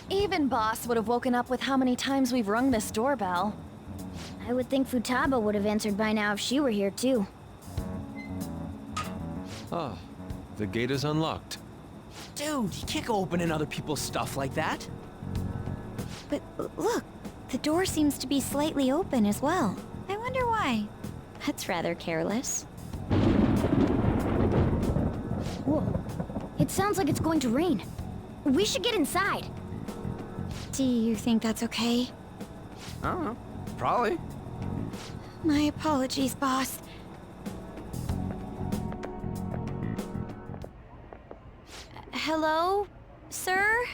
S1: Even Boss would have woken up with how many times we've rung this doorbell.
S3: I would think Futaba would have answered by now if she were here too.
S11: Ah, the gate is unlocked.
S9: Dude, you can't go opening other people's stuff like that.
S10: But look, the door seems to be slightly open as well. I wonder why. That's rather careless.
S3: Whoa. It sounds like it's going to rain. We should get inside.
S10: Do you think that's okay?
S9: I don't know. Probably.
S10: My apologies, Boss. Hello, sir?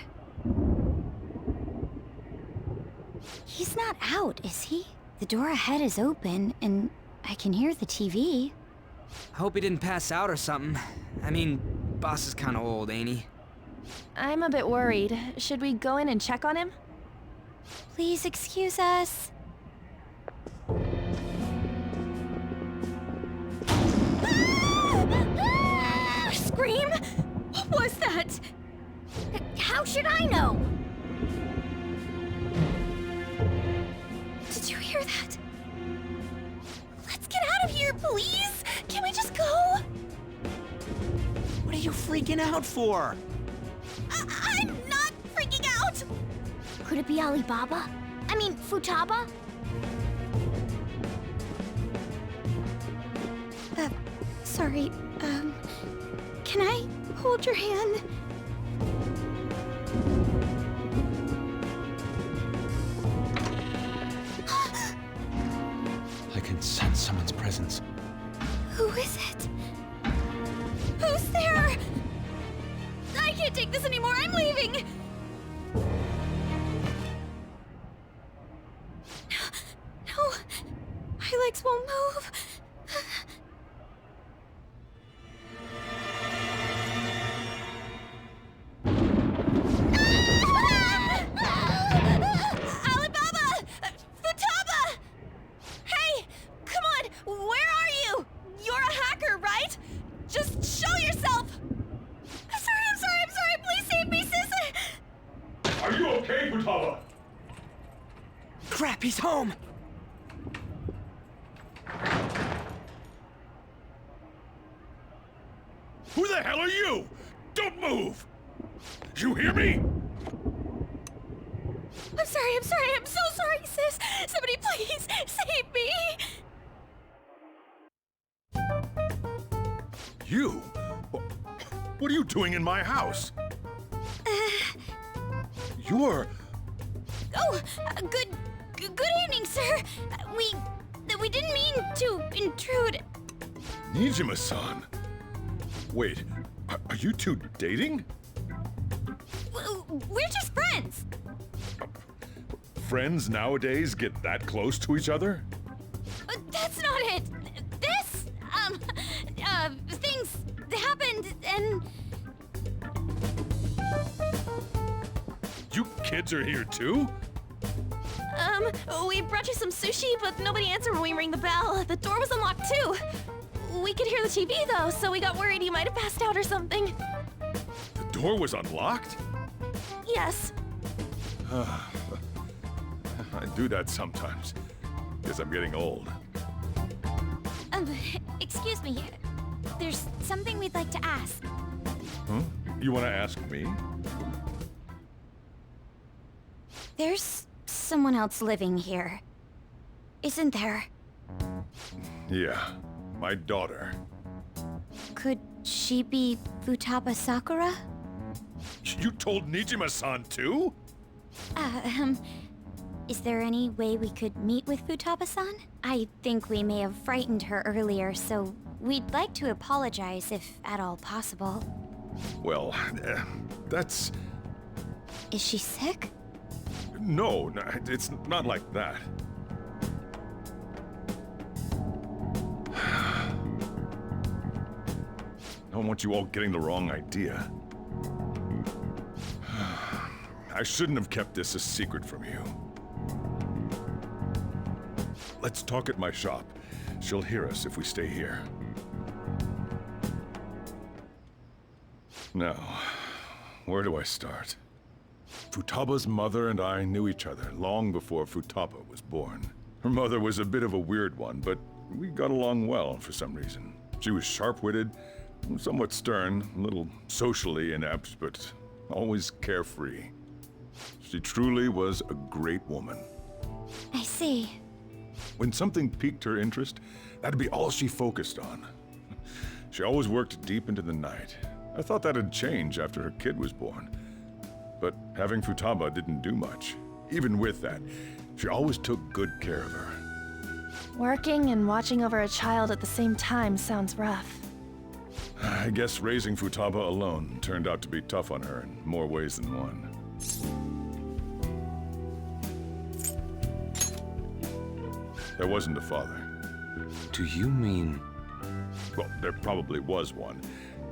S10: He's not out, is he? The door ahead is open, and I can hear the TV.
S9: I hope he didn't pass out or something. I mean, Boss is kinda old, ain't he?
S1: I'm a bit worried. Should we go in and check on him?
S10: Please excuse us.
S3: Scream? What was that? How should I know?
S10: Did you hear that?
S3: Let's get out of here, please! Can we just go?
S9: What are you freaking out for?
S3: I'm not freaking out! Could it be Alibaba? I mean, Futaba?
S10: Sorry, can I hold your hand?
S11: I can sense someone's presence.
S10: Who is it?
S3: Who's there? I can't take this anymore, I'm leaving!
S10: No, my legs won't move.
S4: okay, Futaba?
S6: Crap, he's home!
S4: Who the hell are you? Don't move! You hear me?
S1: I'm sorry, I'm so sorry, sis. Somebody please save me.
S4: You? What are you doing in my house? You're...
S3: Oh, good evening, sir. We didn't mean to intrude.
S4: Nijima-san. Wait, are you two dating?
S3: We're just friends.
S4: Friends nowadays get that close to each other?
S3: That's not it. This, things happened and...
S4: You kids are here too?
S1: We brought you some sushi, but nobody answered when we rang the bell. The door was unlocked too. We could hear the TV though, so we got worried you might have passed out or something.
S4: The door was unlocked?
S1: Yes.
S4: I do that sometimes. Guess I'm getting old.
S3: Excuse me. There's something we'd like to ask.
S4: Huh? You want to ask me?
S10: There's someone else living here, isn't there?
S4: Yeah, my daughter.
S10: Could she be Futaba Sakura?
S4: You told Nijima-san too?
S10: Is there any way we could meet with Futaba-san? I think we may have frightened her earlier, so we'd like to apologize if at all possible.
S4: Well, that's...
S10: Is she sick?
S4: No, it's not like that. I don't want you all getting the wrong idea. I shouldn't have kept this a secret from you. Let's talk at my shop. She'll hear us if we stay here. Now, where do I start? Futaba's mother and I knew each other long before Futaba was born. Her mother was a bit of a weird one, but we got along well for some reason. She was sharp-witted, somewhat stern, a little socially inept, but always carefree. She truly was a great woman.
S10: I see.
S4: When something piqued her interest, that'd be all she focused on. She always worked deep into the night. I thought that'd change after her kid was born. But having Futaba didn't do much. Even with that, she always took good care of her.
S1: Working and watching over a child at the same time sounds rough.
S4: I guess raising Futaba alone turned out to be tough on her in more ways than one. There wasn't a father.
S11: Do you mean...
S4: Well, there probably was one.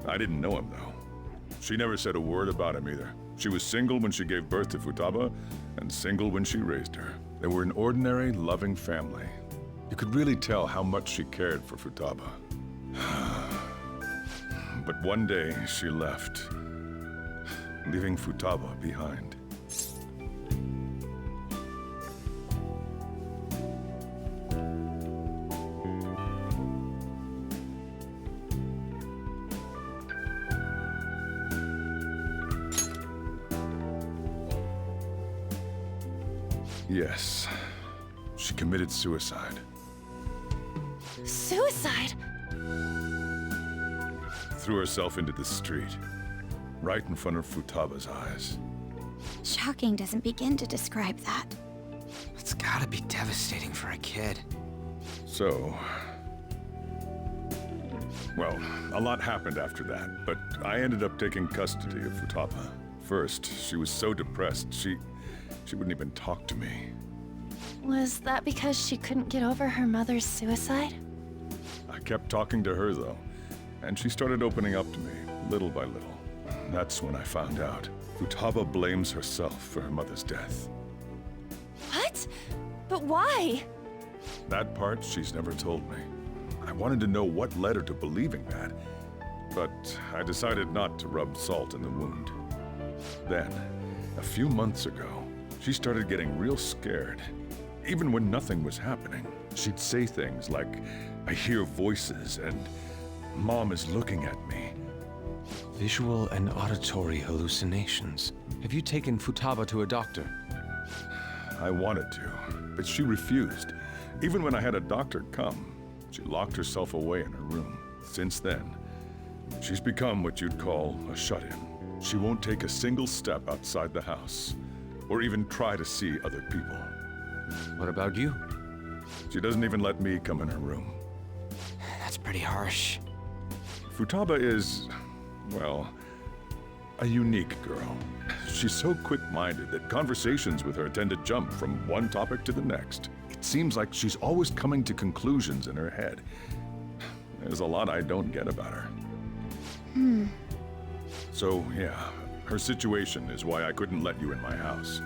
S4: I didn't know him, though. She never said a word about him either. She was single when she gave birth to Futaba, and single when she raised her. They were an ordinary, loving family. You could really tell how much she cared for Futaba. But one day, she left, leaving Futaba behind. Yes, she committed suicide.
S1: Suicide?
S4: Threw herself into the street, right in front of Futaba's eyes.
S10: Shocking doesn't begin to describe that.
S6: It's gotta be devastating for a kid.
S4: So... Well, a lot happened after that, but I ended up taking custody of Futaba. First, she was so depressed, she wouldn't even talk to me.
S1: Was that because she couldn't get over her mother's suicide?
S4: I kept talking to her, though, and she started opening up to me, little by little. That's when I found out. Futaba blames herself for her mother's death.
S1: What? But why?
S4: That part she's never told me. I wanted to know what led her to believing that, but I decided not to rub salt in the wound. Then, a few months ago, she started getting real scared. Even when nothing was happening, she'd say things like, "I hear voices," and "Mom is looking at me."
S11: Visual and auditory hallucinations. Have you taken Futaba to a doctor?
S4: I wanted to, but she refused. Even when I had a doctor come, she locked herself away in her room. Since then, she's become what you'd call a shut-in. She won't take a single step outside the house, or even try to see other people.
S11: What about you?
S4: She doesn't even let me come in her room.
S9: That's pretty harsh.
S4: Futaba is, well, a unique girl. She's so quick-minded that conversations with her tend to jump from one topic to the next. It seems like she's always coming to conclusions in her head. There's a lot I don't get about her. So, yeah, her situation is why I couldn't let you in my house.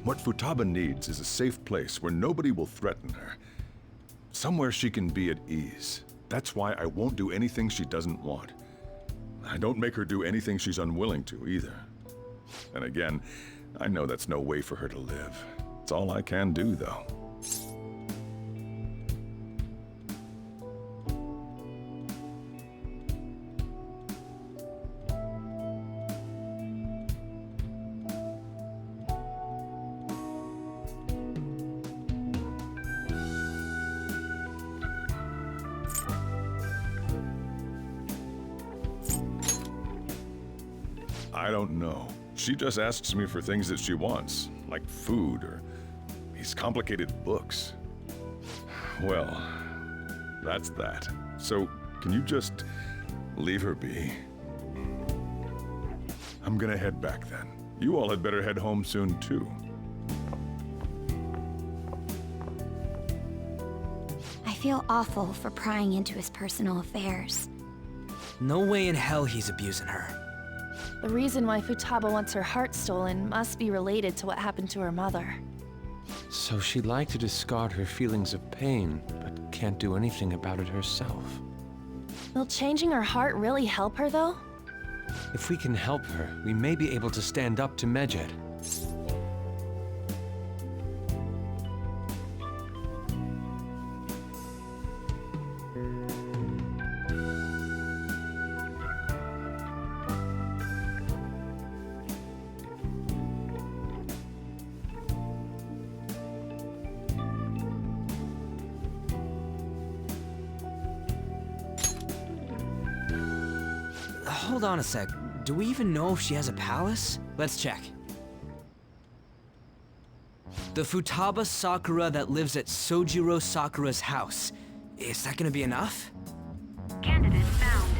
S4: What Futaba needs is a safe place where nobody will threaten her. Somewhere she can be at ease. That's why I won't do anything she doesn't want. I don't make her do anything she's unwilling to, either. And again, I know that's no way for her to live. It's all I can do, though. I don't know. She just asks me for things that she wants, like food or these complicated books. Well, that's that. So, can you just leave her be? I'm gonna head back then. You all had better head home soon, too.
S10: I feel awful for prying into his personal affairs.
S9: No way in hell he's abusing her.
S1: The reason why Futaba wants her heart stolen must be related to what happened to her mother.
S11: So she'd like to discard her feelings of pain, but can't do anything about it herself.
S1: Will changing her heart really help her, though?
S11: If we can help her, we may be able to stand up to Medjed.
S9: Hold on a sec. Do we even know if she has a palace? Let's check. The Futaba Sakura that lives at Sojiro Sakura's house. Is that gonna be enough?
S10: Candidate found.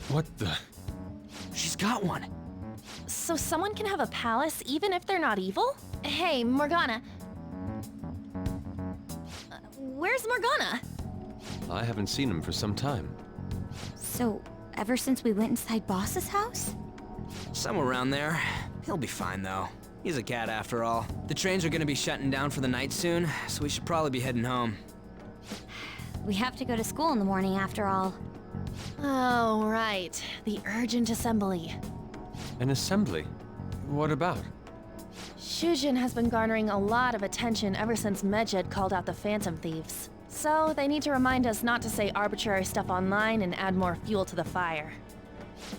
S11: What the?
S9: She's got one.
S1: So someone can have a palace even if they're not evil? Hey, Morgana. Where's Morgana?
S11: I haven't seen him for some time.
S10: So, ever since we went inside Boss's house?
S9: Somewhere around there. He'll be fine, though. He's a cat, after all. The trains are gonna be shutting down for the night soon, so we should probably be heading home.
S10: We have to go to school in the morning, after all.
S1: Oh, right. The urgent assembly.
S11: An assembly? What about?
S1: Shujin has been garnering a lot of attention ever since Medjed called out the Phantom Thieves. So, they need to remind us not to say arbitrary stuff online and add more fuel to the fire.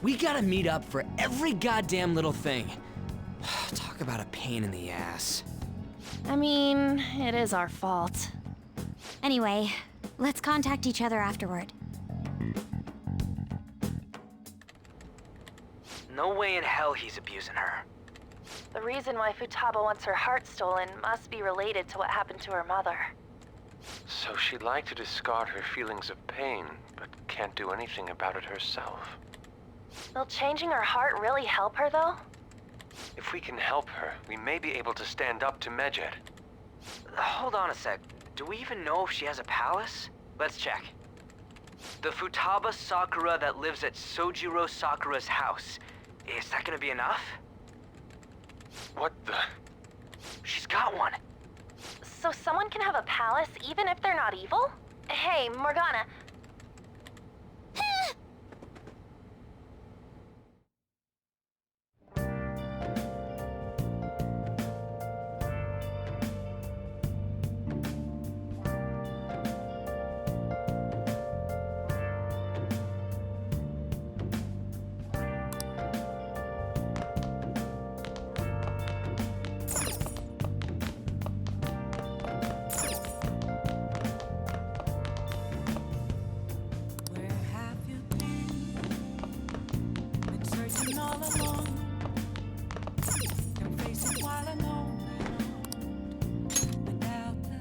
S9: We gotta meet up for every goddamn little thing. Talk about a pain in the ass.
S1: I mean, it is our fault.
S10: Anyway, let's contact each other afterward.
S9: No way in hell he's abusing her.
S1: The reason why Futaba wants her heart stolen must be related to what happened to her mother.
S11: So she'd like to discard her feelings of pain, but can't do anything about it herself.
S1: Will changing her heart really help her, though?
S11: If we can help her, we may be able to stand up to Medjed.
S9: Hold on a sec. Do we even know if she has a palace? Let's check. The Futaba Sakura that lives at Sojiro Sakura's house. Is that gonna be enough?
S11: What the?
S9: She's got one.
S1: So someone can have a palace even if they're not evil? Hey, Morgana.
S5: Where have you been searching all along and facing while alone without the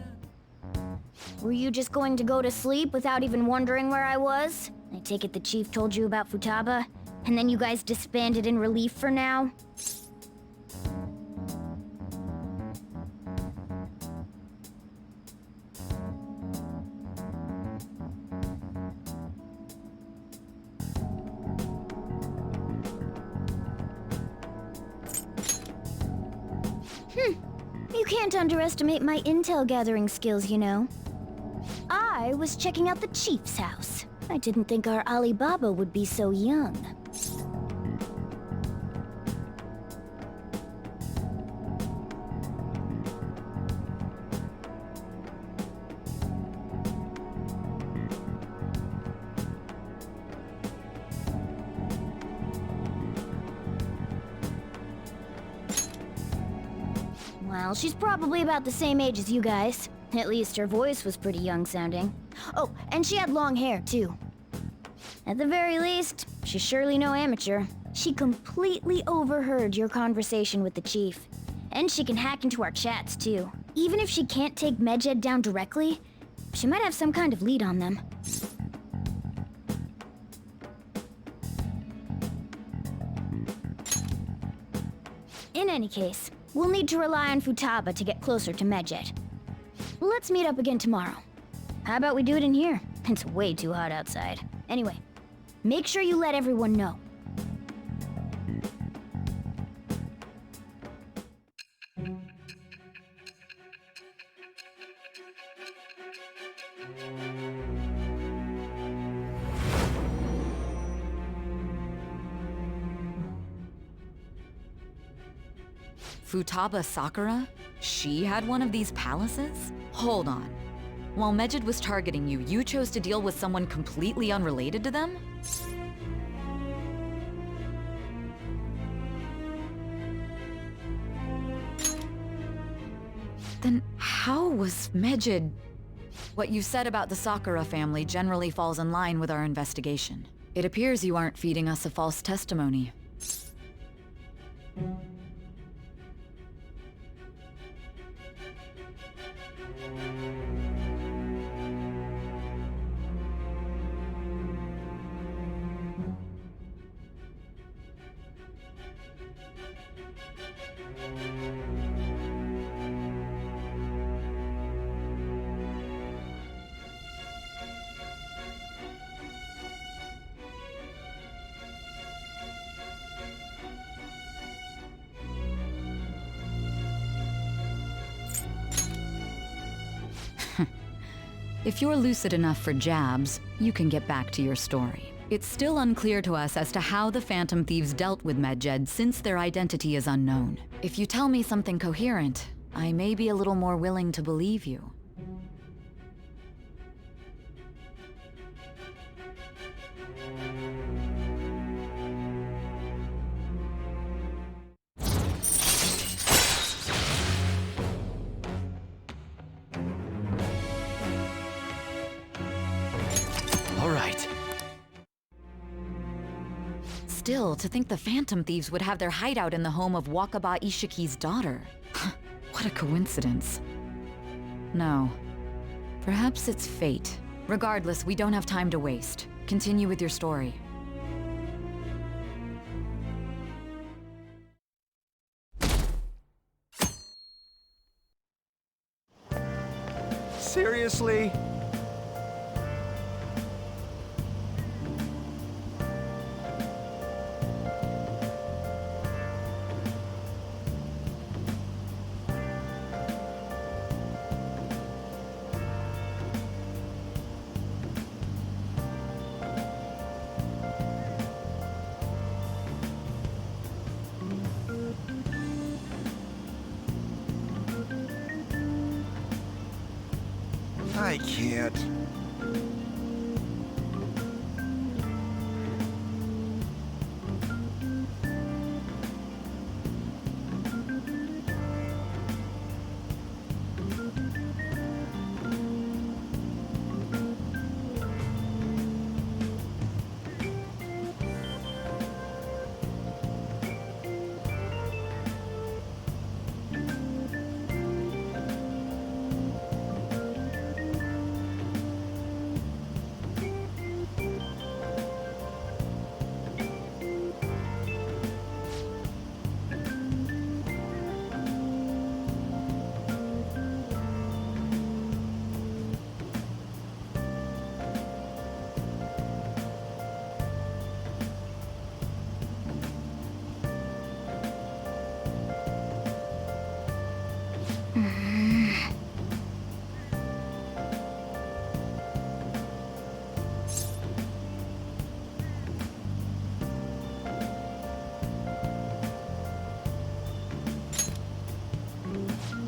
S3: Were you just going to go to sleep without even wondering where I was? I take it the chief told you about Futaba, and then you guys disbanded in relief for now? You can't underestimate my intel gathering skills, you know. I was checking out the chief's house. I didn't think our Alibaba would be so young. Well, she's probably about the same age as you guys. At least her voice was pretty young sounding. Oh, and she had long hair, too. At the very least, she's surely no amateur. She completely overheard your conversation with the chief. And she can hack into our chats, too. Even if she can't take Medjed down directly, she might have some kind of lead on them. In any case, we'll need to rely on Futaba to get closer to Medjed. Let's meet up again tomorrow. How about we do it in here? It's way too hot outside. Anyway, make sure you let everyone know.
S14: Futaba Sakura? She had one of these palaces? Hold on. While Medjed was targeting you, you chose to deal with someone completely unrelated to them? Then how was Medjed... What you said about the Sakura family generally falls in line with our investigation. It appears you aren't feeding us a false testimony. If you're lucid enough for jabs, you can get back to your story. It's still unclear to us as to how the Phantom Thieves dealt with Medjed since their identity is unknown. If you tell me something coherent, I may be a little more willing to believe you. Still, to think the Phantom Thieves would have their hideout in the home of Wakaba Ishiki's daughter. What a coincidence. No. Perhaps it's fate. Regardless, we don't have time to waste. Continue with your story.
S6: Seriously?
S8: I can't.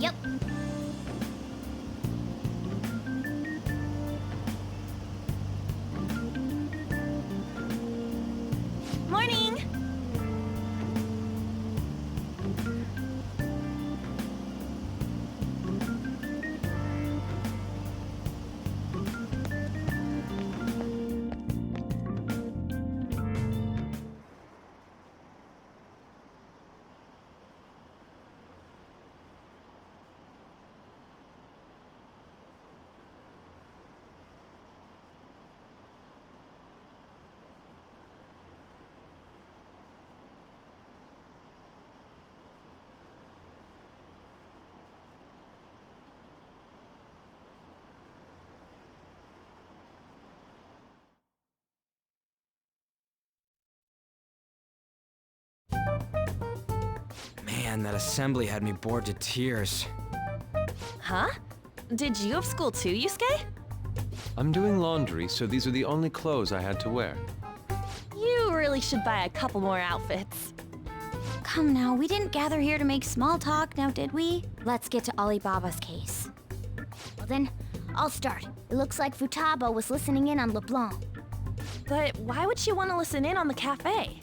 S3: Yep.
S1: Morning!
S9: Man, that assembly had me bored to tears.
S1: Huh? Did you have school too, Yusuke?
S11: I'm doing laundry, so these are the only clothes I had to wear.
S1: You really should buy a couple more outfits.
S10: Come now, we didn't gather here to make small talk, now did we? Let's get to Alibaba's case.
S3: Well then, I'll start. It looks like Futaba was listening in on LeBlanc.
S1: But why would she want to listen in on the cafe?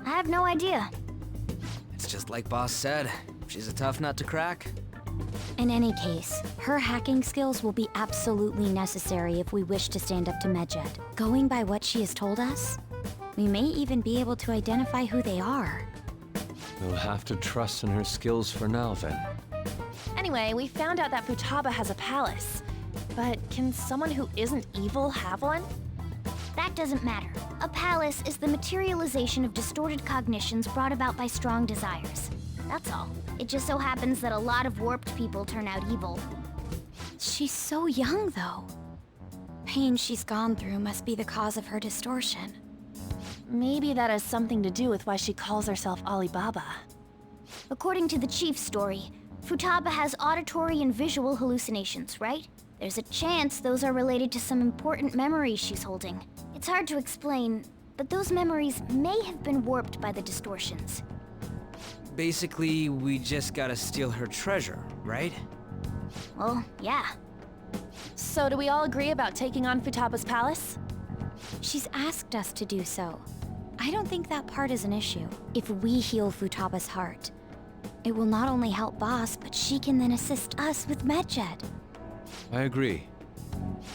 S3: I have no idea.
S9: It's just like Boss said. She's a tough nut to crack.
S10: In any case, her hacking skills will be absolutely necessary if we wish to stand up to Medjed. Going by what she has told us, we may even be able to identify who they are.
S11: We'll have to trust in her skills for now, then.
S1: Anyway, we found out that Futaba has a palace. But can someone who isn't evil have one?
S3: That doesn't matter. A palace is the materialization of distorted cognitions brought about by strong desires. That's all. It just so happens that a lot of warped people turn out evil.
S10: She's so young, though. Pain she's gone through must be the cause of her distortion.
S1: Maybe that has something to do with why she calls herself Alibaba.
S3: According to the chief's story, Futaba has auditory and visual hallucinations, right? There's a chance those are related to some important memories she's holding. It's hard to explain, but those memories may have been warped by the distortions.
S9: Basically, we just gotta steal her treasure, right?
S3: Well, yeah.
S1: So do we all agree about taking on Futaba's palace?
S10: She's asked us to do so. I don't think that part is an issue. If we heal Futaba's heart, it will not only help Boss, but she can then assist us with Medjed.
S11: I agree.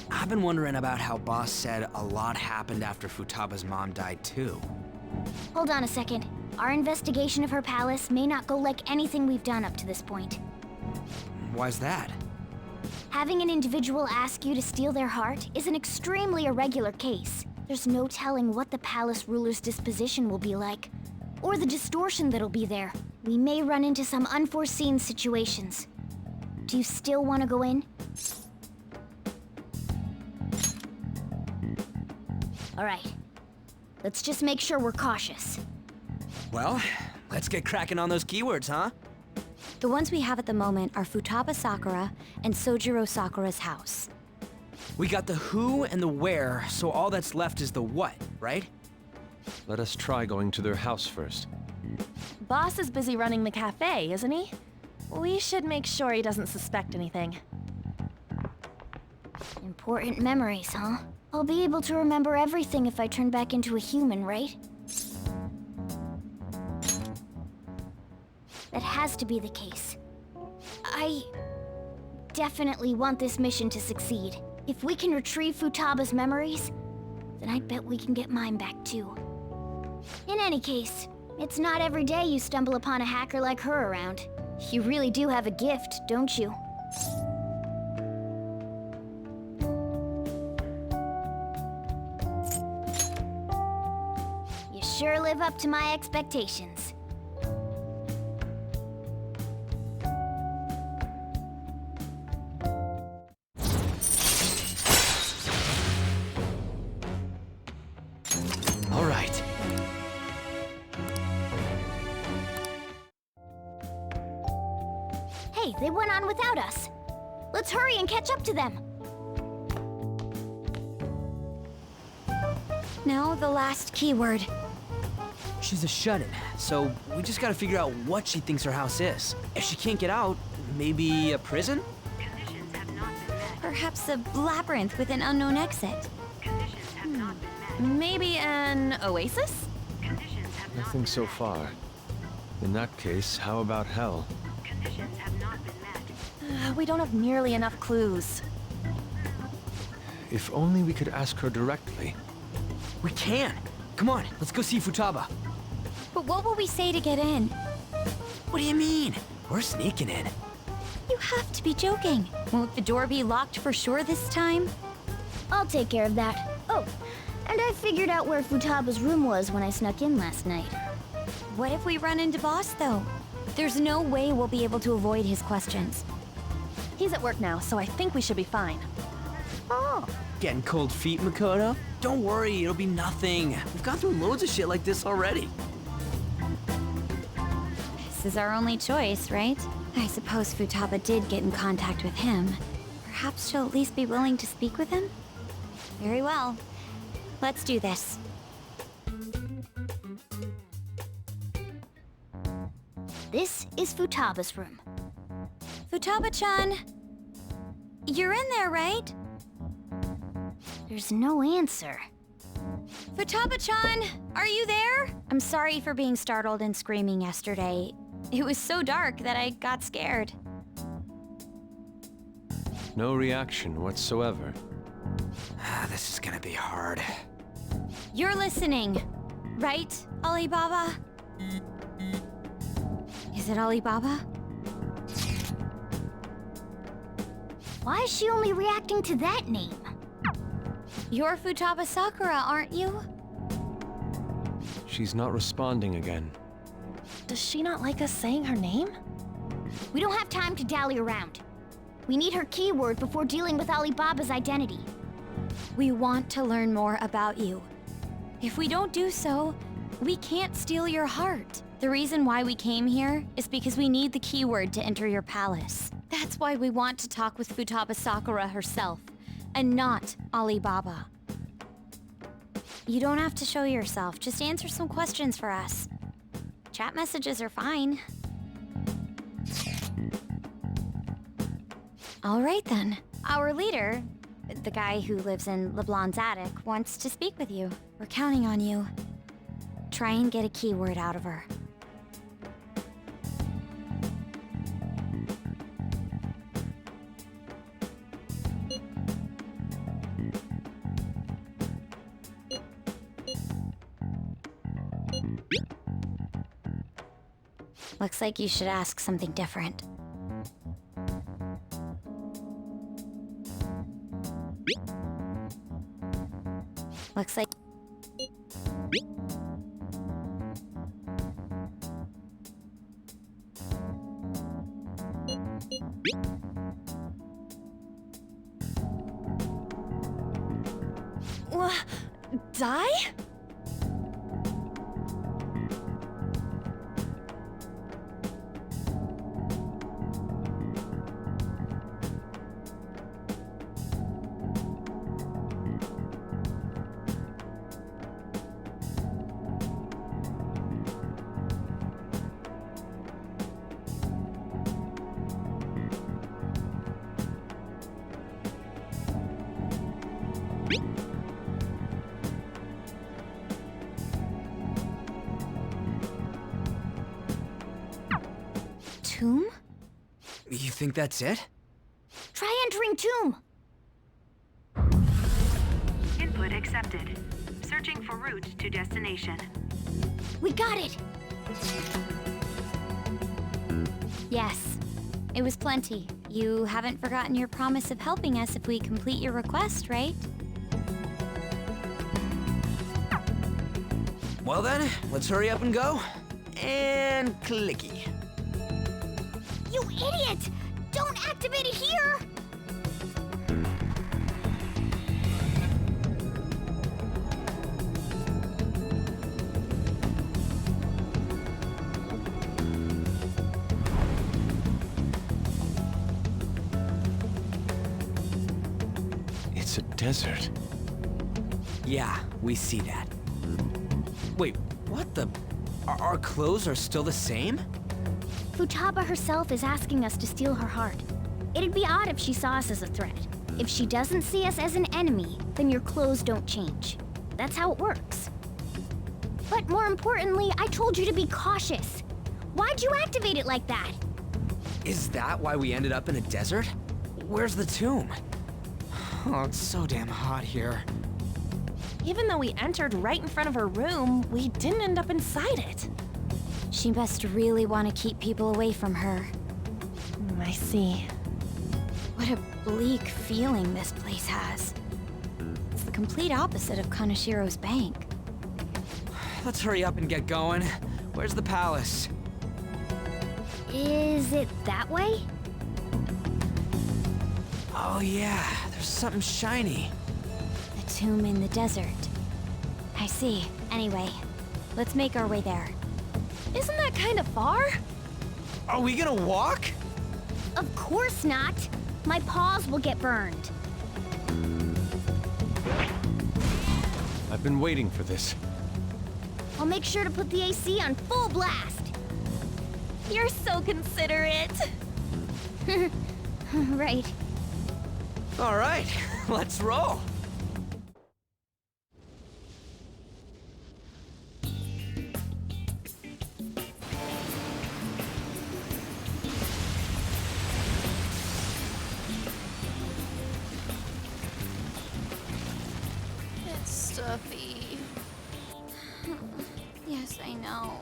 S9: I've been wondering about how Boss said a lot happened after Futaba's mom died too.
S3: Hold on a second. Our investigation of her palace may not go like anything we've done up to this point.
S9: Why's that?
S3: Having an individual ask you to steal their heart is an extremely irregular case. There's no telling what the palace ruler's disposition will be like, or the distortion that'll be there. We may run into some unforeseen situations. Do you still want to go in? All right. Let's just make sure we're cautious.
S9: Well, let's get cracking on those keywords, huh?
S10: The ones we have at the moment are Futaba Sakura and Sojiro Sakura's house.
S9: We got the who and the where, so all that's left is the what, right?
S11: Let us try going to their house first.
S1: Boss is busy running the cafe, isn't he? We should make sure he doesn't suspect anything.
S3: Important memories, huh? I'll be able to remember everything if I turn back into a human, right? That has to be the case. I definitely want this mission to succeed. If we can retrieve Futaba's memories, then I bet we can get mine back too. In any case, it's not every day you stumble upon a hacker like her around. You really do have a gift, don't you? You sure live up to my expectations.
S6: All right.
S3: Hey, they went on without us. Let's hurry and catch up to them.
S10: Now the last keyword.
S9: She's a shut-in, so we just gotta figure out what she thinks her house is. If she can't get out, maybe a prison?
S10: Perhaps a labyrinth with an unknown exit.
S1: Maybe an oasis?
S11: Nothing so far. In that case, how about hell?
S1: We don't have nearly enough clues.
S11: If only we could ask her directly.
S9: We can! Come on, let's go see Futaba.
S10: But what will we say to get in?
S9: What do you mean? We're sneaking in.
S10: You have to be joking. Won't the door be locked for sure this time?
S3: I'll take care of that. Oh, and I figured out where Futaba's room was when I snuck in last night.
S10: What if we run into Boss, though? There's no way we'll be able to avoid his questions.
S1: He's at work now, so I think we should be fine.
S3: Oh.
S9: Getting cold feet, Makoto? Don't worry, it'll be nothing. We've gone through loads of shit like this already.
S10: This is our only choice, right? I suppose Futaba did get in contact with him. Perhaps she'll at least be willing to speak with him? Very well. Let's do this.
S3: This is Futaba's room.
S10: Futaba-chan! You're in there, right?
S3: There's no answer.
S10: Futaba-chan! Are you there? I'm sorry for being startled and screaming yesterday. It was so dark that I got scared.
S11: No reaction whatsoever.
S9: This is gonna be hard.
S10: You're listening, right, Alibaba? Is it Alibaba?
S3: Why is she only reacting to that name?
S10: You're Futaba Sakura, aren't you?
S11: She's not responding again.
S1: Does she not like us saying her name?
S3: We don't have time to dally around. We need her keyword before dealing with Alibaba's identity.
S10: We want to learn more about you. If we don't do so, we can't steal your heart. The reason why we came here is because we need the keyword to enter your palace. That's why we want to talk with Futaba Sakura herself, and not Alibaba. You don't have to show yourself, just answer some questions for us. Chat messages are fine. All right then. Our leader, the guy who lives in LeBlanc's attic, wants to speak with you. We're counting on you. Try and get a keyword out of her. Looks like you should ask something different. Looks like...
S1: Die?
S9: You think that's it?
S3: Try entering tomb.
S15: Input accepted. Searching for route to destination.
S3: We got it!
S10: Yes, it was plenty. You haven't forgotten your promise of helping us if we complete your request, right?
S9: Well then, let's hurry up and go. And clicky.
S3: You idiot! Don't activate it here!
S11: It's a desert.
S9: Yeah, we see that. Wait, what the? Our clothes are still the same?
S3: Futaba herself is asking us to steal her heart. It'd be odd if she saw us as a threat. If she doesn't see us as an enemy, then your clothes don't change. That's how it works. But more importantly, I told you to be cautious. Why'd you activate it like that?
S9: Is that why we ended up in a desert? Where's the tomb? Oh, it's so damn hot here.
S1: Even though we entered right in front of her room, we didn't end up inside it.
S10: She must really want to keep people away from her.
S1: I see.
S10: What a bleak feeling this place has. It's the complete opposite of Kanashiro's bank.
S9: Let's hurry up and get going. Where's the palace?
S3: Is it that way?
S9: Oh yeah, there's something shiny.
S10: The tomb in the desert. I see. Anyway, let's make our way there.
S1: Isn't that kind of far?
S9: Are we gonna walk?
S3: Of course not. My paws will get burned.
S11: I've been waiting for this.
S3: I'll make sure to put the AC on full blast.
S1: You're so considerate.
S3: Right.
S9: All right, let's roll.
S1: It's stuffy.
S10: Yes, I know.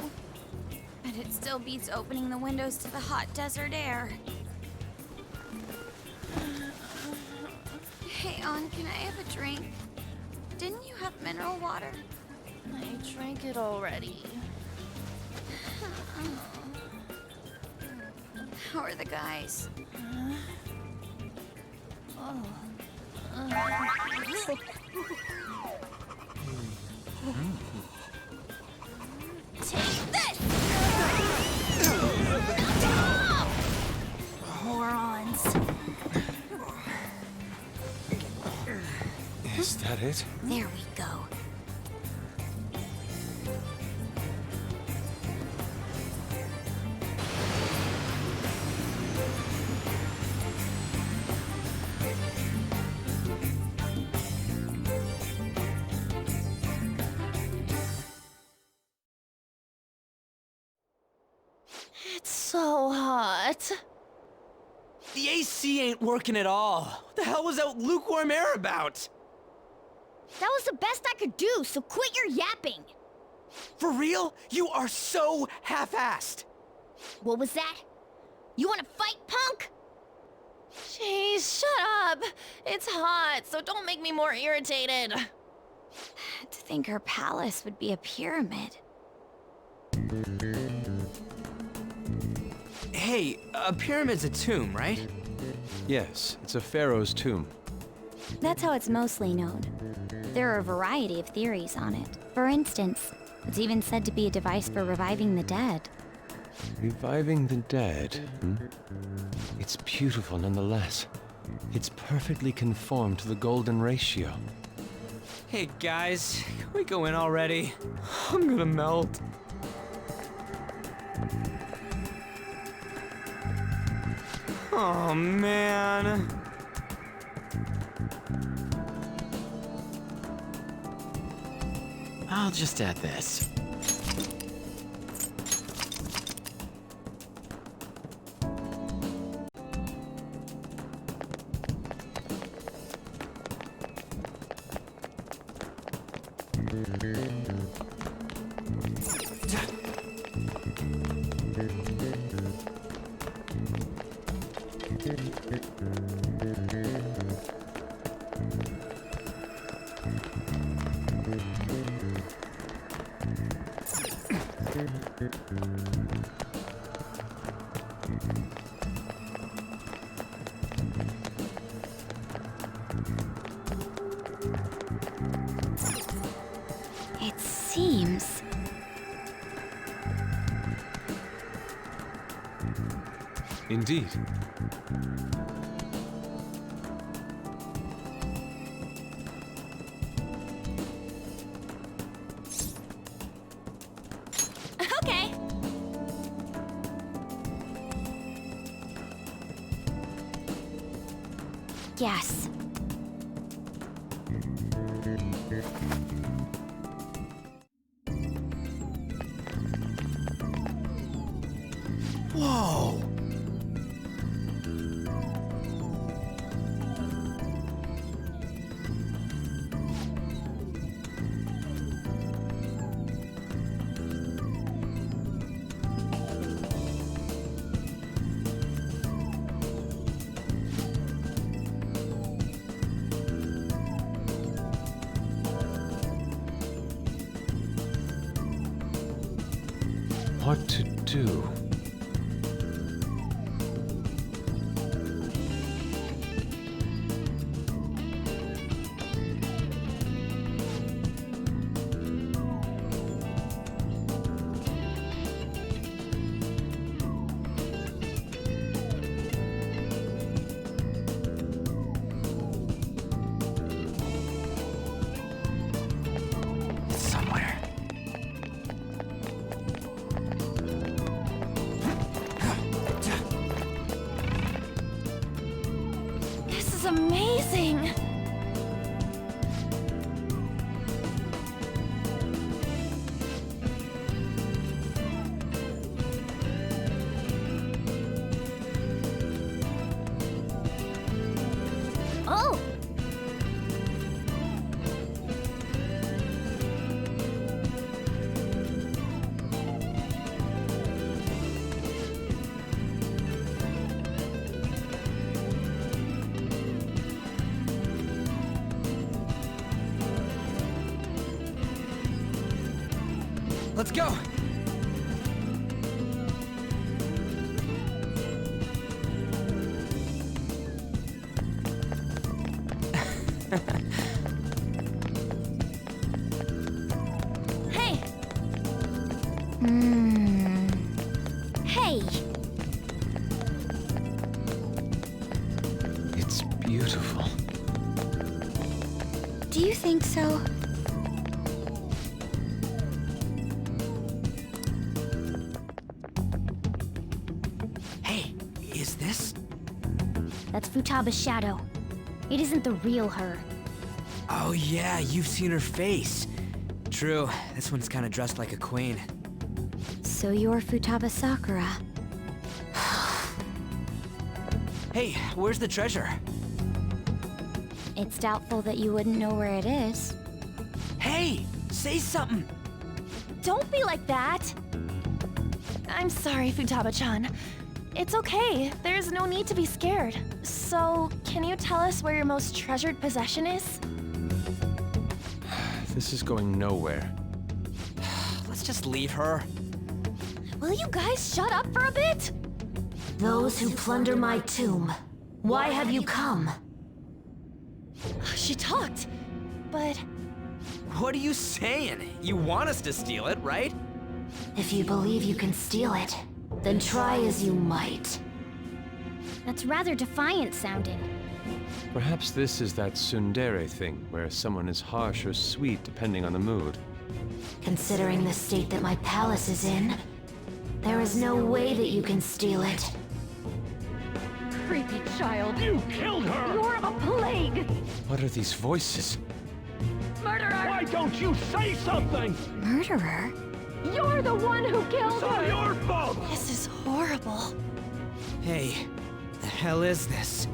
S10: But it still beats opening the windows to the hot desert air. Hey, On, can I have a drink? Didn't you have mineral water?
S1: I drank it already.
S10: How are the guys?
S3: Take this! Morons.
S11: Is that it?
S10: There we go.
S1: It's so hot.
S9: The AC ain't working at all. What the hell was that lukewarm air about?
S3: That was the best I could do, so quit your yapping.
S9: For real? You are so half-assed.
S3: What was that? You wanna fight, punk?
S1: Jeez, shut up. It's hot, so don't make me more irritated.
S10: To think her palace would be a pyramid.
S9: Hey, a pyramid's a tomb, right?
S11: Yes, it's a pharaoh's tomb.
S10: That's how it's mostly known. There are a variety of theories on it. For instance, it's even said to be a device for reviving the dead.
S11: Reviving the dead, hmm? It's beautiful nonetheless. It's perfectly conformed to the golden ratio.
S9: Hey guys, can we go in already? I'm gonna melt. Oh man.
S8: I'll just add this.
S10: It seems...
S11: Indeed.
S1: Okay.
S10: Yes.
S6: Whoa!
S11: What to do?
S6: Somewhere.
S1: This is amazing.
S3: Oh!
S9: Let's go!
S1: Hey,
S3: Hey!
S11: It's beautiful.
S10: Do you think so?
S6: Hey, is this?
S3: That's Futaba's shadow. It isn't the real her.
S9: Oh yeah, you've seen her face. True, this one's kinda dressed like a queen.
S10: So you're Futaba Sakura.
S9: Hey, where's the treasure?
S10: It's doubtful that you wouldn't know where it is.
S9: Hey, say something!
S1: don't be like that. I'm sorry, Futaba-chan. It's okay. There's no need to be scared. So, can you tell us where your most treasured possession is?
S11: This is going nowhere.
S9: Let's just leave her.
S1: Will you guys shut up for a bit?
S16: Those who plunder my tomb, why have you come?
S1: She talked, but...
S9: What are you saying? You want us to steal it, right?
S16: If you believe you can steal it, then try as you might.
S3: That's rather defiant sounding.
S11: Perhaps this is that tsundere thing, where someone is harsh or sweet depending on the mood.
S16: Considering the state that my palace is in, there is no way that you can steal it.
S17: Creepy child. You killed her! You're a plague!
S11: What are these voices?
S17: Murderer! Why don't you say something?
S10: Murderer?
S17: You're the one who killed her! It's your fault!
S1: This is horrible.
S9: Hey, the hell is this?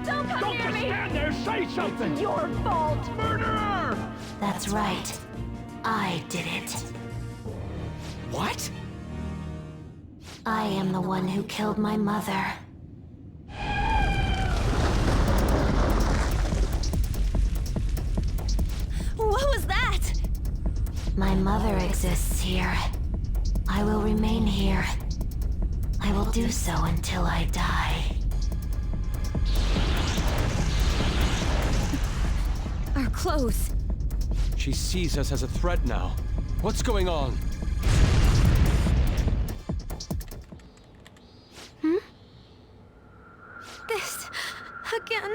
S17: Don't come near me! Don't just stand there, say something! It's your fault! Murderer!
S16: That's right. I did it.
S6: What?
S16: I am the one who killed my mother.
S1: What was that?
S16: My mother exists here. I will remain here. I will do so until I die.
S10: Our clothes.
S11: She sees us as a threat now. What's going on?
S10: This again.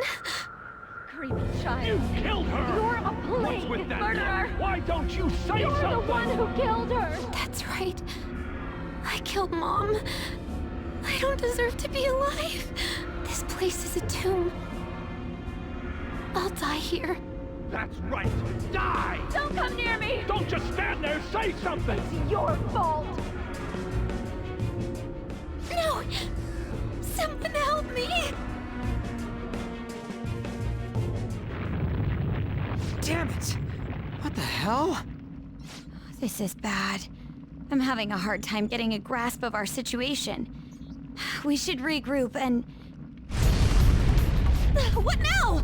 S17: Creepy child. You killed her!
S5: You're a
S17: What's with that
S5: murderer!
S17: look? Why don't you say
S5: You're
S17: something?
S5: the one who killed her!
S10: That's right. I killed Mom. I don't deserve to be alive. This place is a tomb. I'll die here.
S17: That's right. Die!
S5: Don't come near me!
S17: Don't just stand there. Say something.
S5: It's your fault!
S10: No! Someone help me!
S9: Damn it! What the hell?
S10: This is bad. I'm having a hard time getting a grasp of our situation. We should regroup and... What now?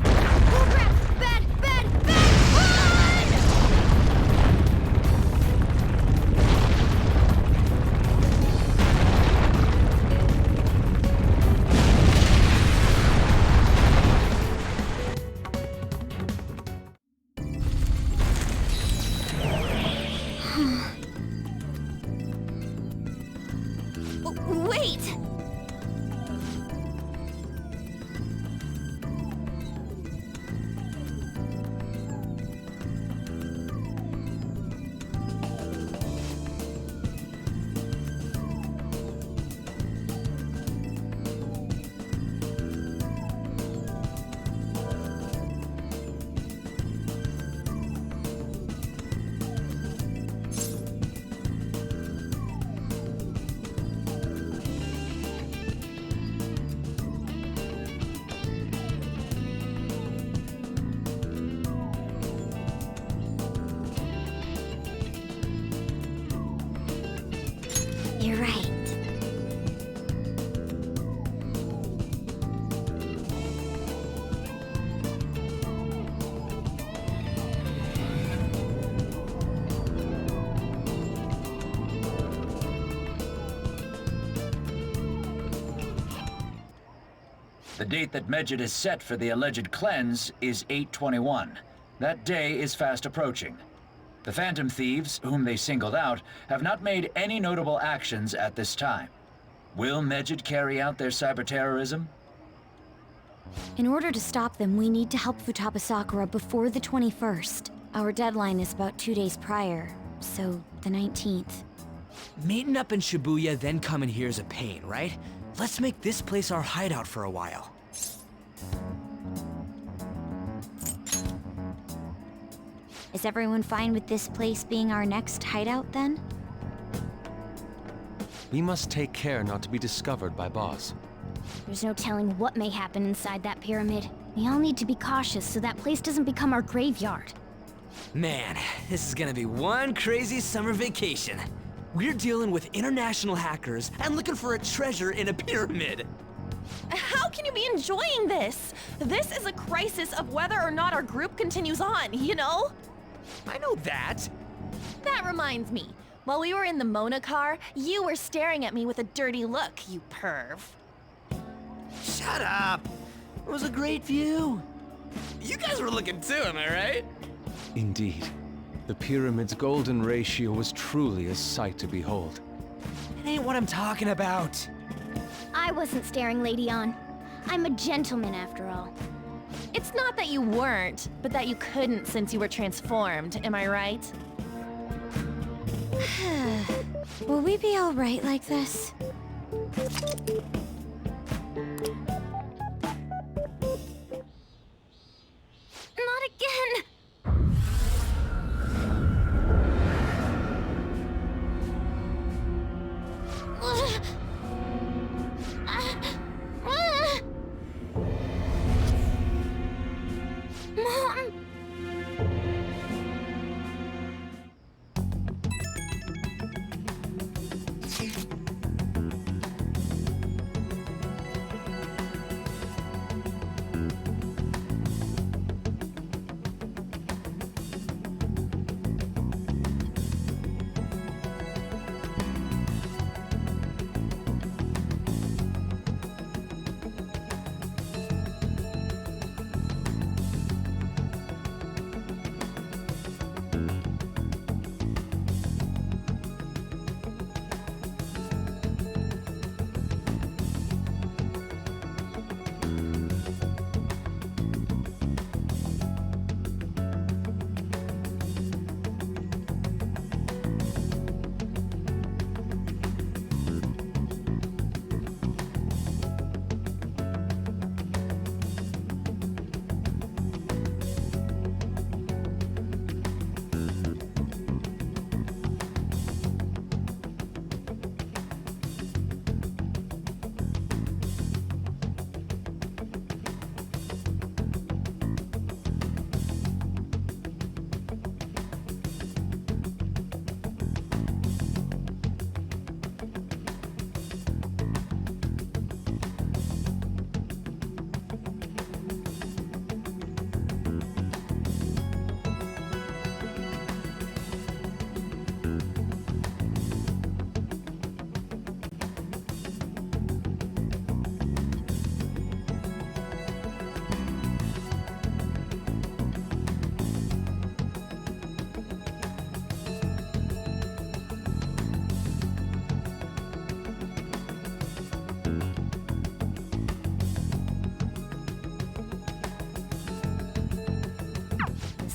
S10: Oh crap! Bad! Bad! Bad! Wait! You're right.
S12: The date that Medjed is set for the alleged cleanse is 8/21. That day is fast approaching. The Phantom Thieves, whom they singled out, have not made any notable actions at this time. Will Medjed carry out their cyber-terrorism?
S10: In order to stop them, we need to help Futaba Sakura before the 21st. Our deadline is about 2 days prior, so the 19th.
S9: Meeting up in Shibuya, then coming here is a pain, right? Let's make this place our hideout for a while.
S10: Is everyone fine with this place being our next hideout, then?
S11: We must take care not to be discovered by Boss.
S3: There's no telling what may happen inside that pyramid. We all need to be cautious so that place doesn't become our graveyard.
S9: Man, this is gonna be one crazy summer vacation. We're dealing with international hackers and looking for a treasure in a pyramid.
S1: How can you be enjoying this? This is a crisis of whether or not our group continues on, you know?
S9: I know that.
S1: That reminds me. While we were in the Mona car, you were staring at me with a dirty look, you perv.
S9: Shut up! It was a great view. You guys were looking too, am I right?
S11: Indeed. The pyramid's golden ratio was truly a sight to behold.
S9: It ain't what I'm talking about.
S3: I wasn't staring Lady On. I'm a gentleman after all.
S1: It's not that you weren't, but that you couldn't since you were transformed, am I right?
S10: Will we be all right like this?
S3: Not again!
S10: Mom!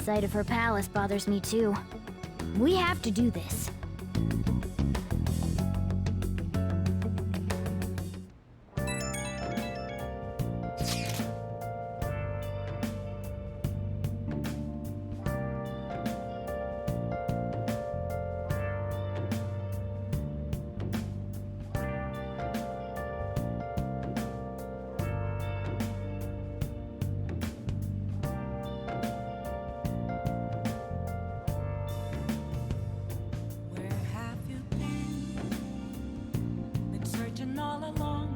S3: sight of her palace bothers me too. We have to do this.
S5: Where have you been? Been searching all along,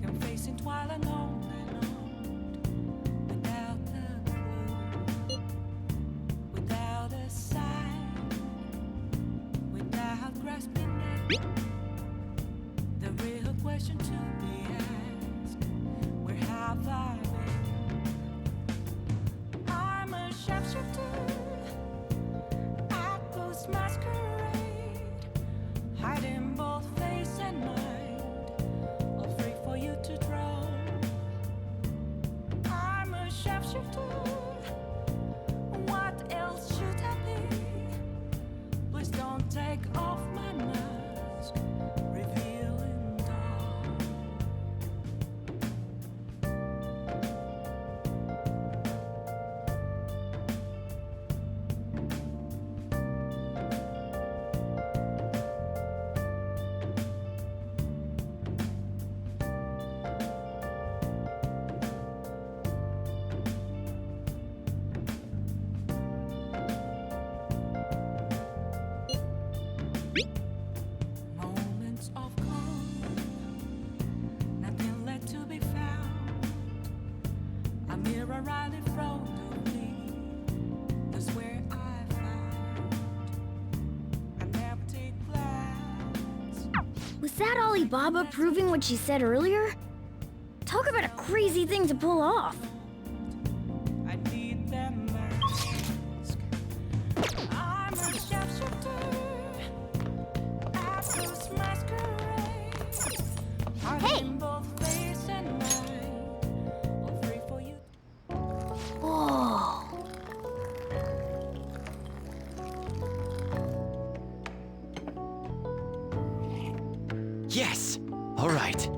S5: kept facing twilight on and on, without a clue, without a sign, without grasping it. The real question to be asked: where have I been? I'm a sharpshooter. Ghost masquerade, hiding both face and mind, all free for you to draw. I'm a sharpshooter. What else should I be? Please don't take off my mask, revealing dawn. Moments of calm, nothing left to be found. A mirror right in front of me, that's where I found an empty glass.
S3: Was that Alibaba proving what she said earlier? Talk about a crazy thing to pull off.
S5: I need that mask. I'm a sharpshooter. Ghost masquerade, hiding both face and mind, all free for you.
S3: Whoa.
S6: Yes! All right.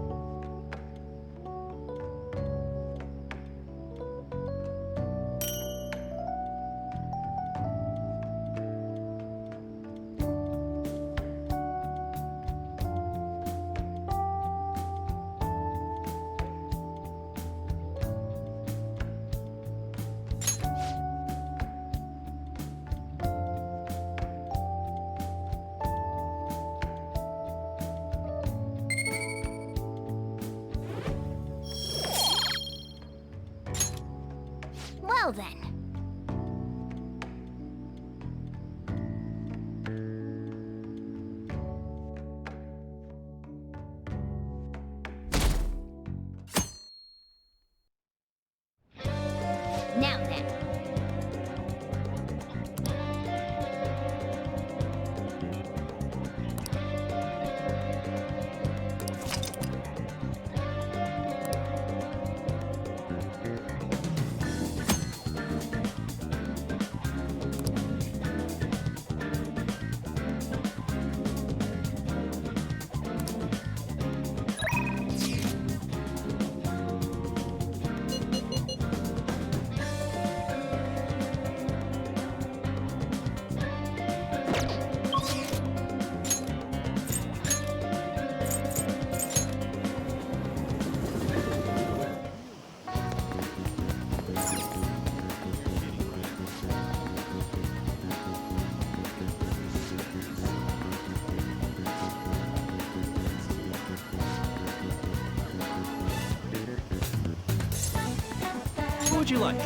S3: Well then. Now then.
S6: What would you like?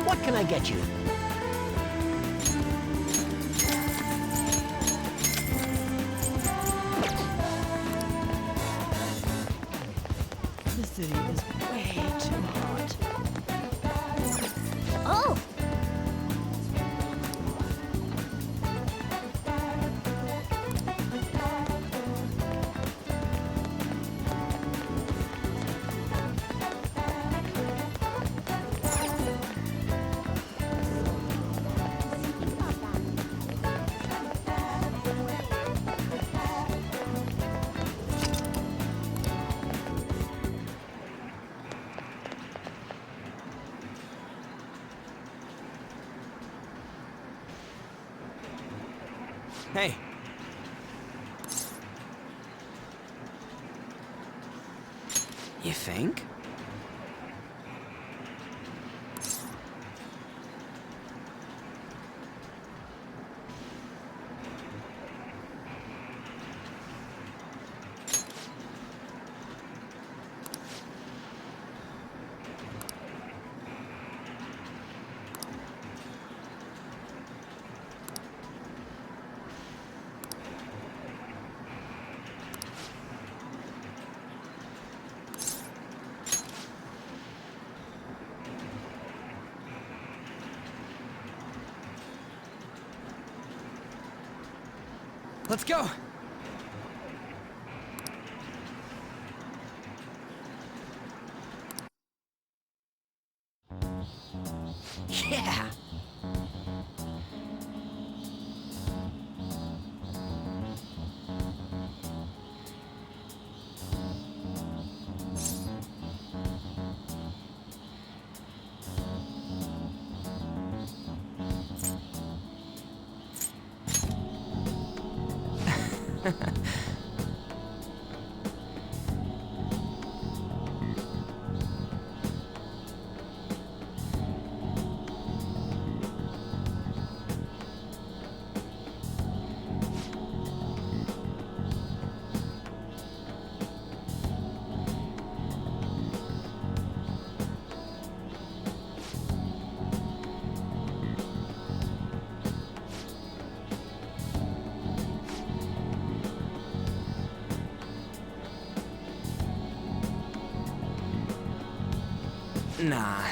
S18: What can I get you?
S19: The city is way too hot.
S9: Hey. You think? Let's go! Yeah! Nah.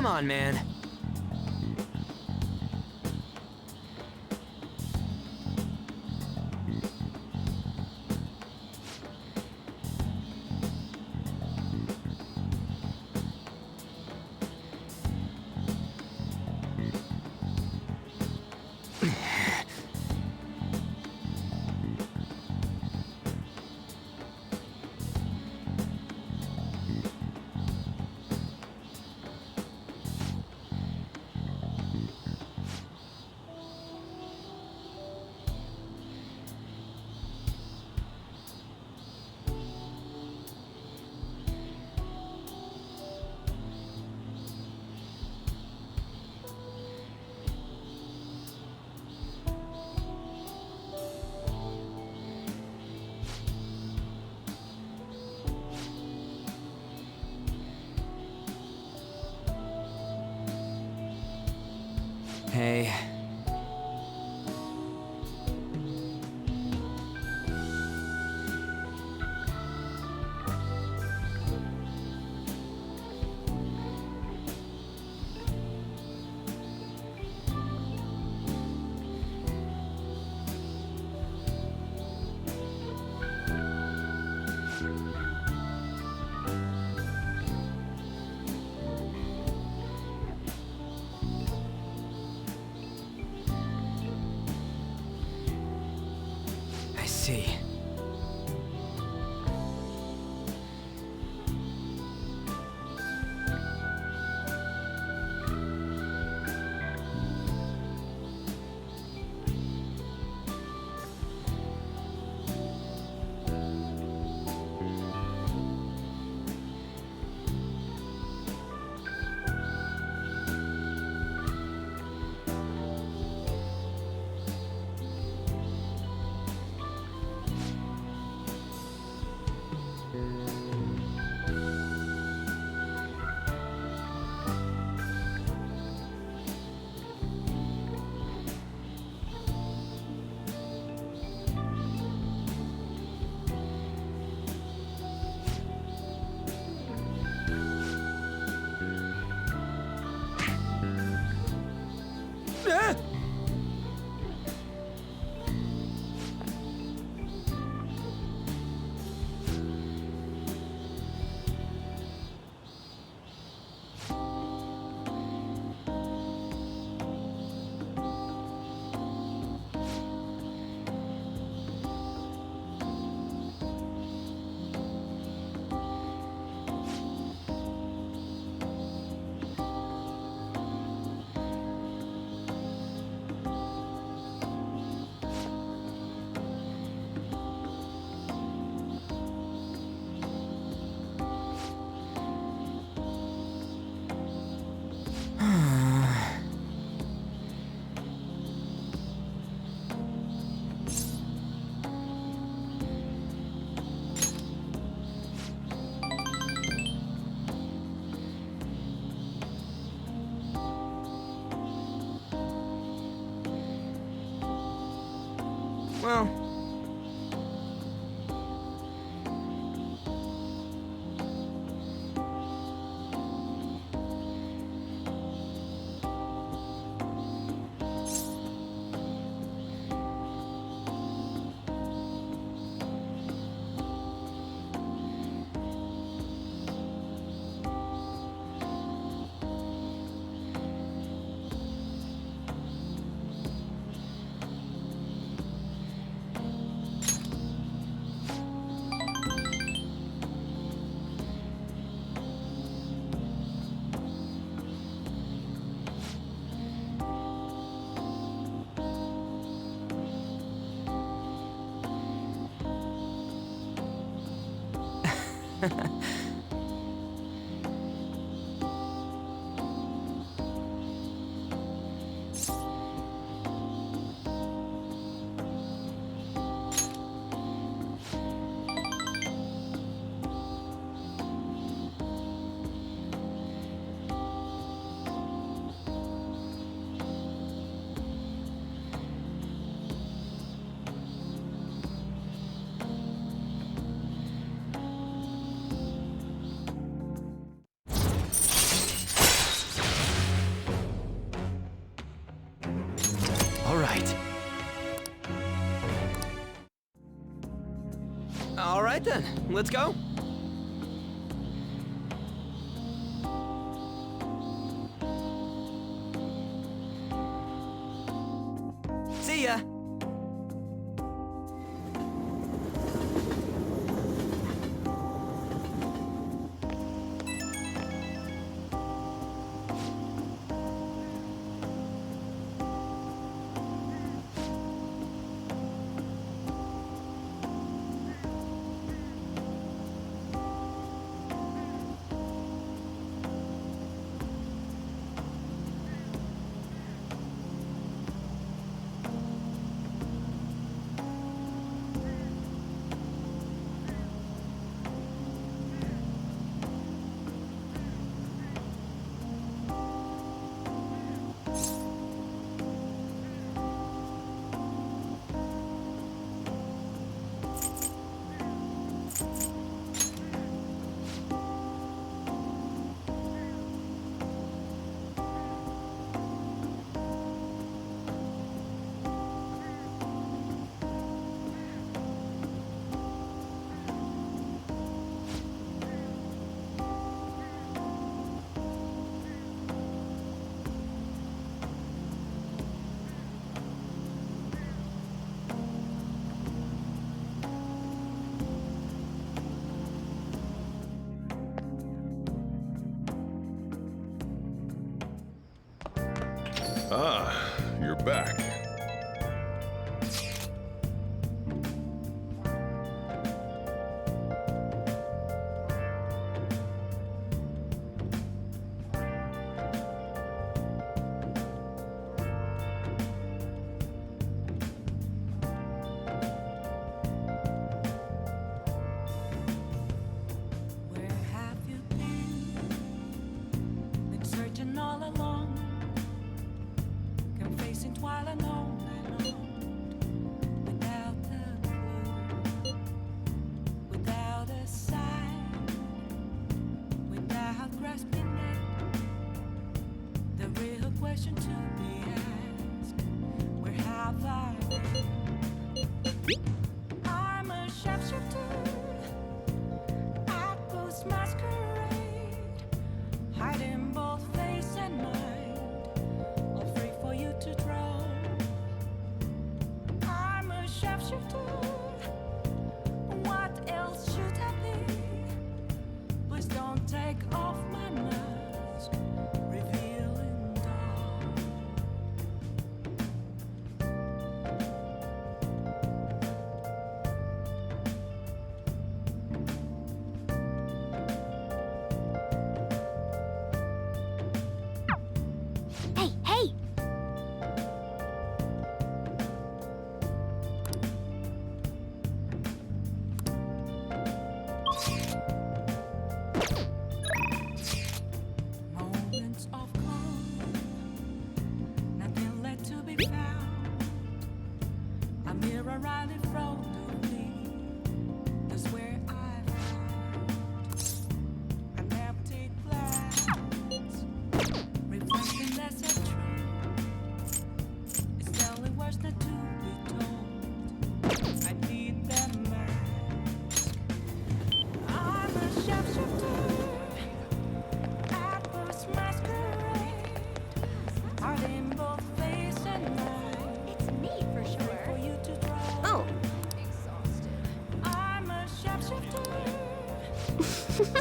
S9: Come on, man. I see. Well... All right then, let's go. See ya.
S4: Ah, you're back.
S5: Where have you been? Been searching all along, confessing while alone, without a clue, without a sign, without grasping it. The real question to be asked: where have I been? I'm a shapeshifter. Outpost masquerade, hiding both face and mind, all free for you to draw. I'm a shapeshifter. What else should I be? Please don't take off my mask, revealing dawn.
S3: Hey, hey!
S5: Moments of calm, nothing left to be found. A mirror right in front of me, that's where I found an empty glass, reflecting that's a truth. It's telling words not to be told. I need that mask. I'm a shapeshifter. Outburst masquerade, heart in both face and mind. It's me for sure. For you to draw.
S3: Oh.
S5: I'm a shapeshifter.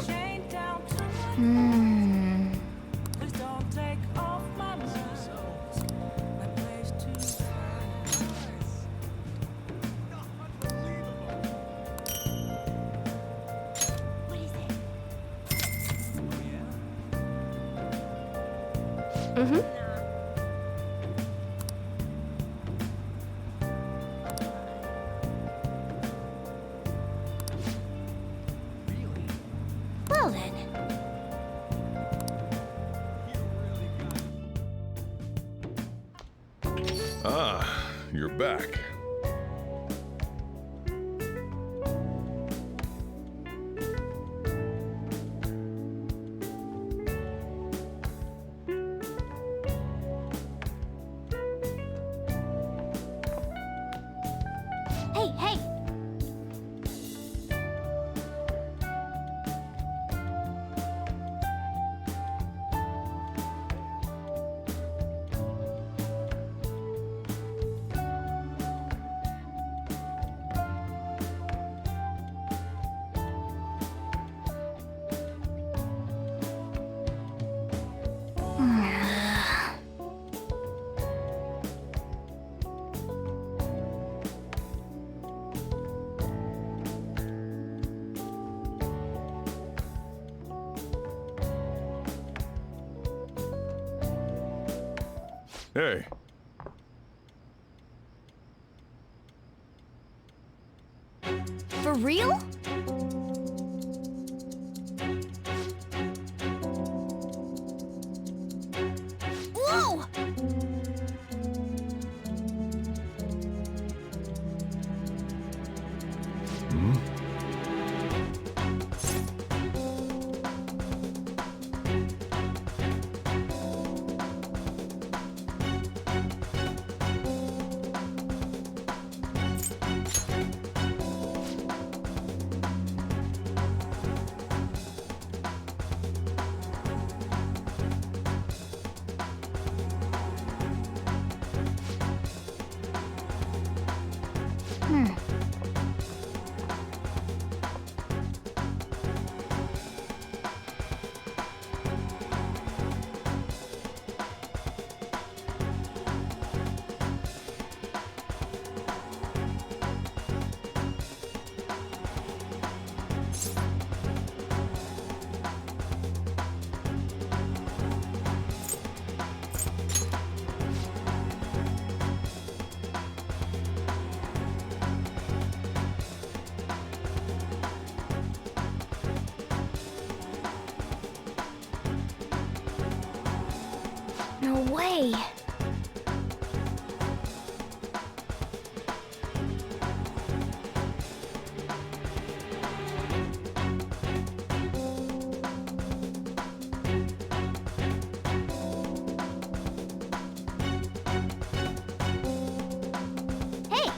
S5: Chained down to my
S3: Hmm.
S5: Please don't take off my mask. My place to hide.
S3: What is it? Well then.
S4: Ah, you're back.
S3: Hey, hey!
S4: Hey,
S3: For real? Whoa! way. Hey!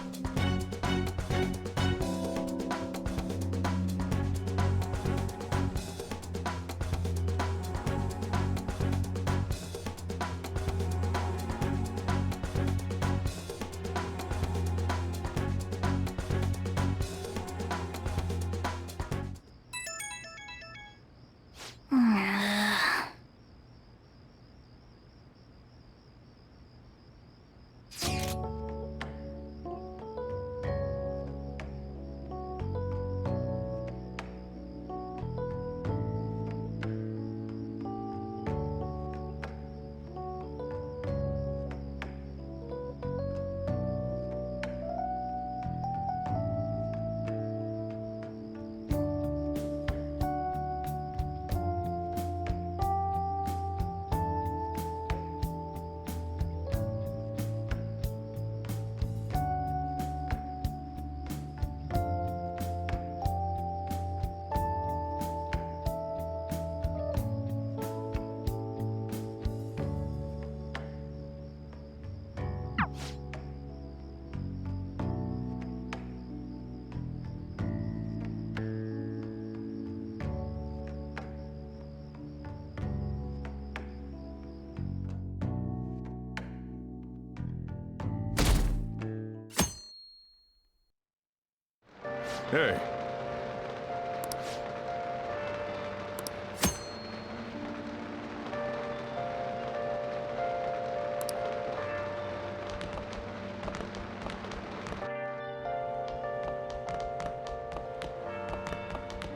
S4: Hey.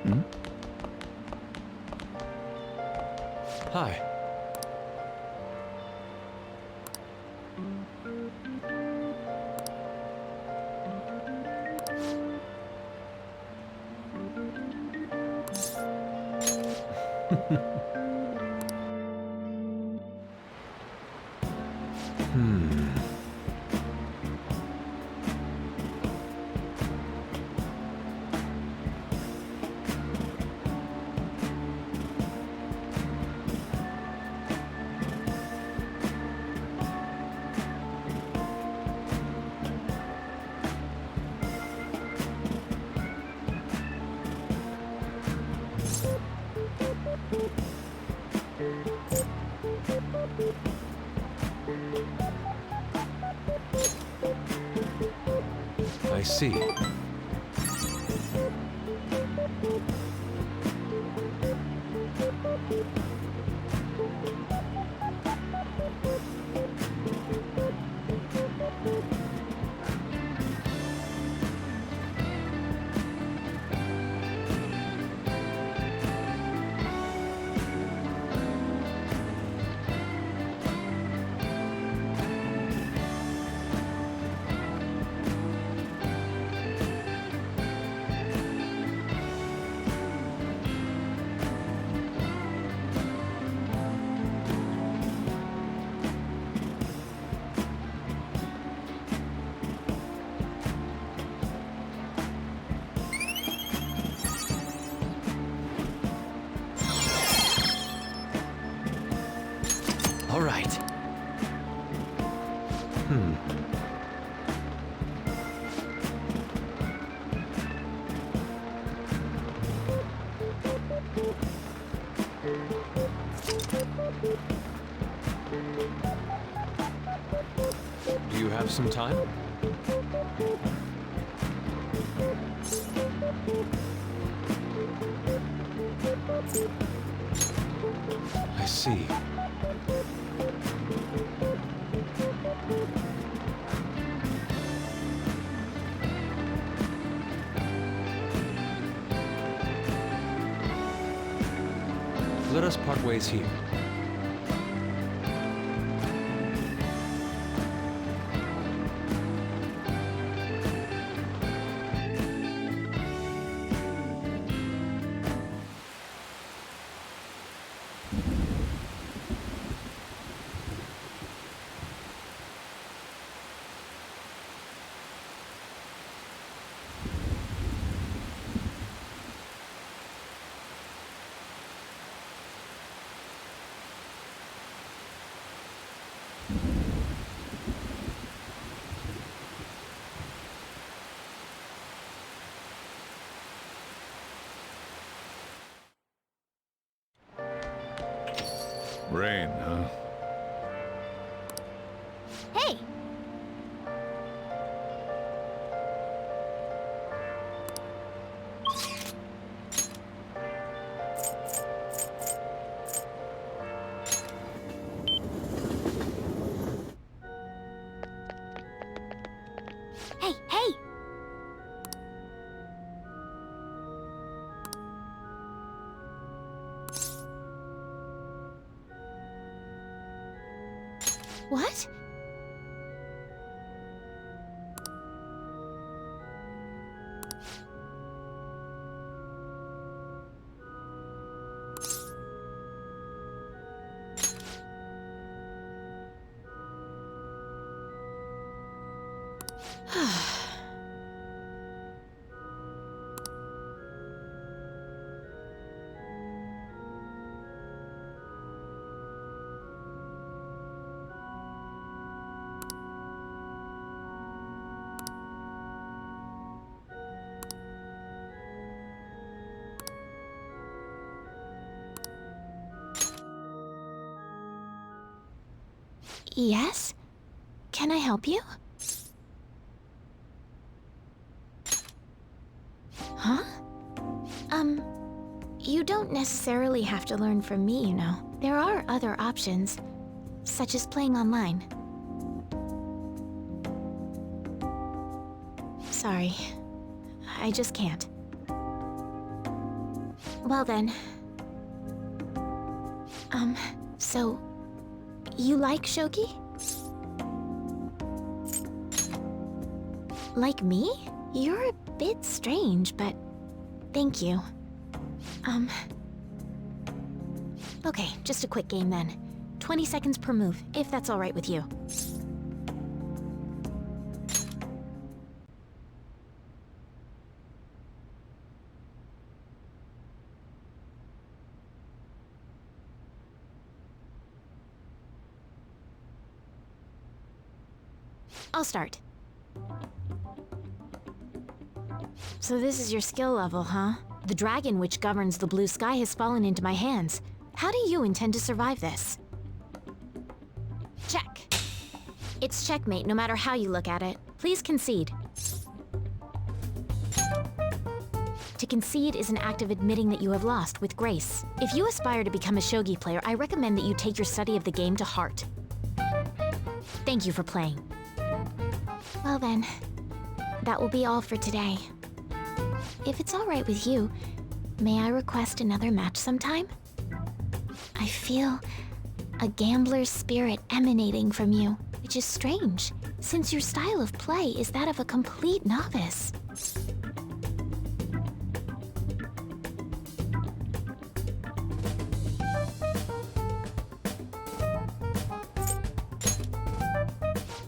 S11: Hmm? Hi. I see. All right. Do you have some time? I see. Let us part ways here.
S4: Rain, huh?
S3: Hey! Hey, hey! What? Yes? Can I help you? Huh? You don't necessarily have to learn from me, you know. There are other options, such as playing online. Sorry. I just can't. Well then. So... you like shogi? Like me? You're a bit strange, but... thank you. Okay, just a quick game then. 20 seconds per move, if that's alright with you. I'll start. So this is your skill level, huh? The dragon which governs the blue sky has fallen into my hands. How do you intend to survive this? Check. It's checkmate no matter how you look at it. Please concede. To concede is an act of admitting that you have lost with grace. If you aspire to become a shogi player, I recommend that you take your study of the game to heart. Thank you for playing. Well then, that will be all for today. If it's all right with you, may I request another match sometime? I feel a gambler's spirit emanating from you, which is strange, since your style of play is that of a complete novice.